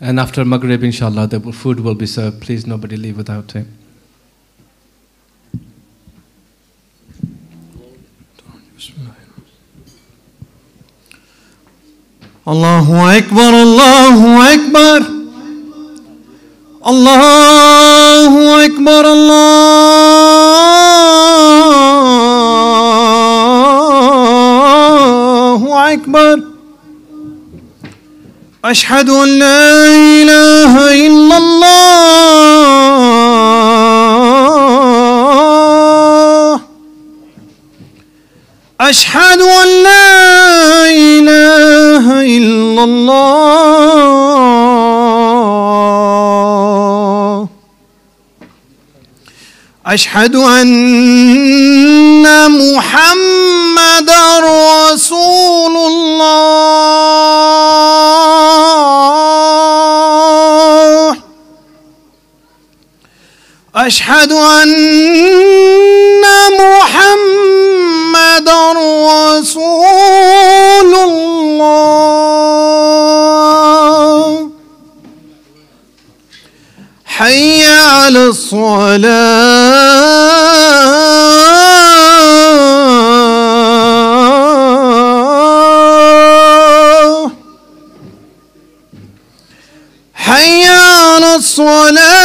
And after Maghrib, inshallah, the food will be served. Please, nobody leave without it. Allahu Akbar, Allahu Akbar, Allahu Akbar, Allahu Akbar. Ashhadu an la ilaha illallah. Ashhadu an la ilaha illallah. Ashhadu anna Muhammadar Rasulullah. Ashhadu anna Muhammadar Rasulullah. Hayya ala salah. Hayya ala salah.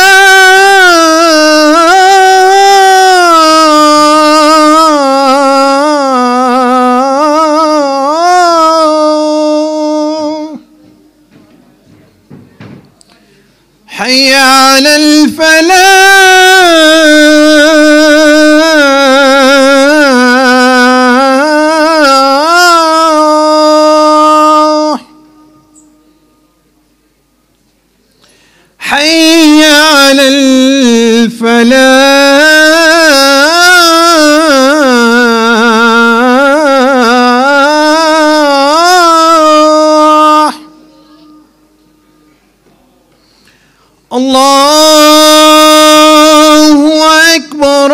حي على الفلاح. حي على الفلاح. Allahu Akbar,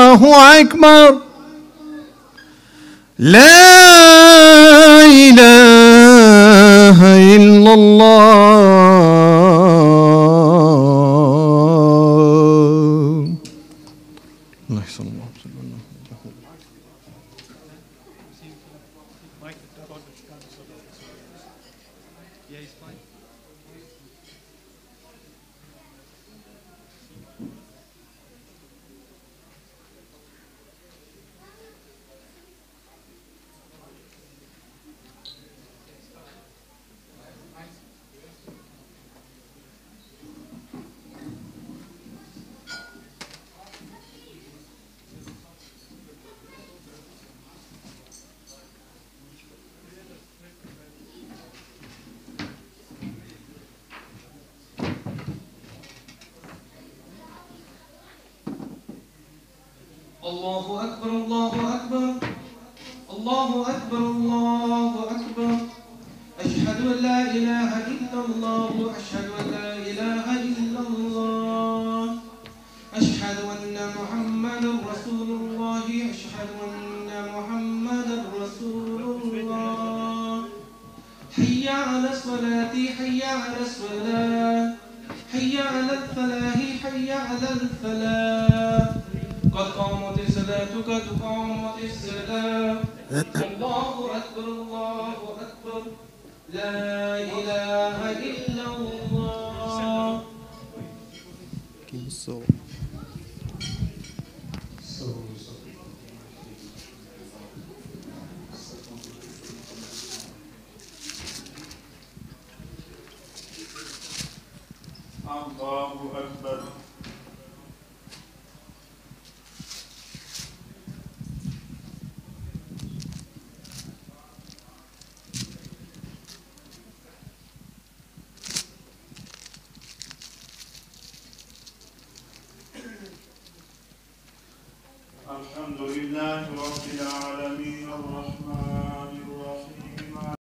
Allahu Akbar. La ilaha illallah. Allahu Akbar, Allahu Akbar, Allahu Akbar, Allahu Akbar. Ashhadu an la ilaha illallah, ashhadu an la ilaha illallah. محمد رسول الله أشهد أن محمد رسول الله حي على الصلاة حي على الصلاة حي على الفلاح حي على الفلاح قد قامت الصلاة قد قامت الصلاة الله أكبر الله أكبر لا إله إلا الله. الله أكبر. الحمد لله رب العالمين الرحمن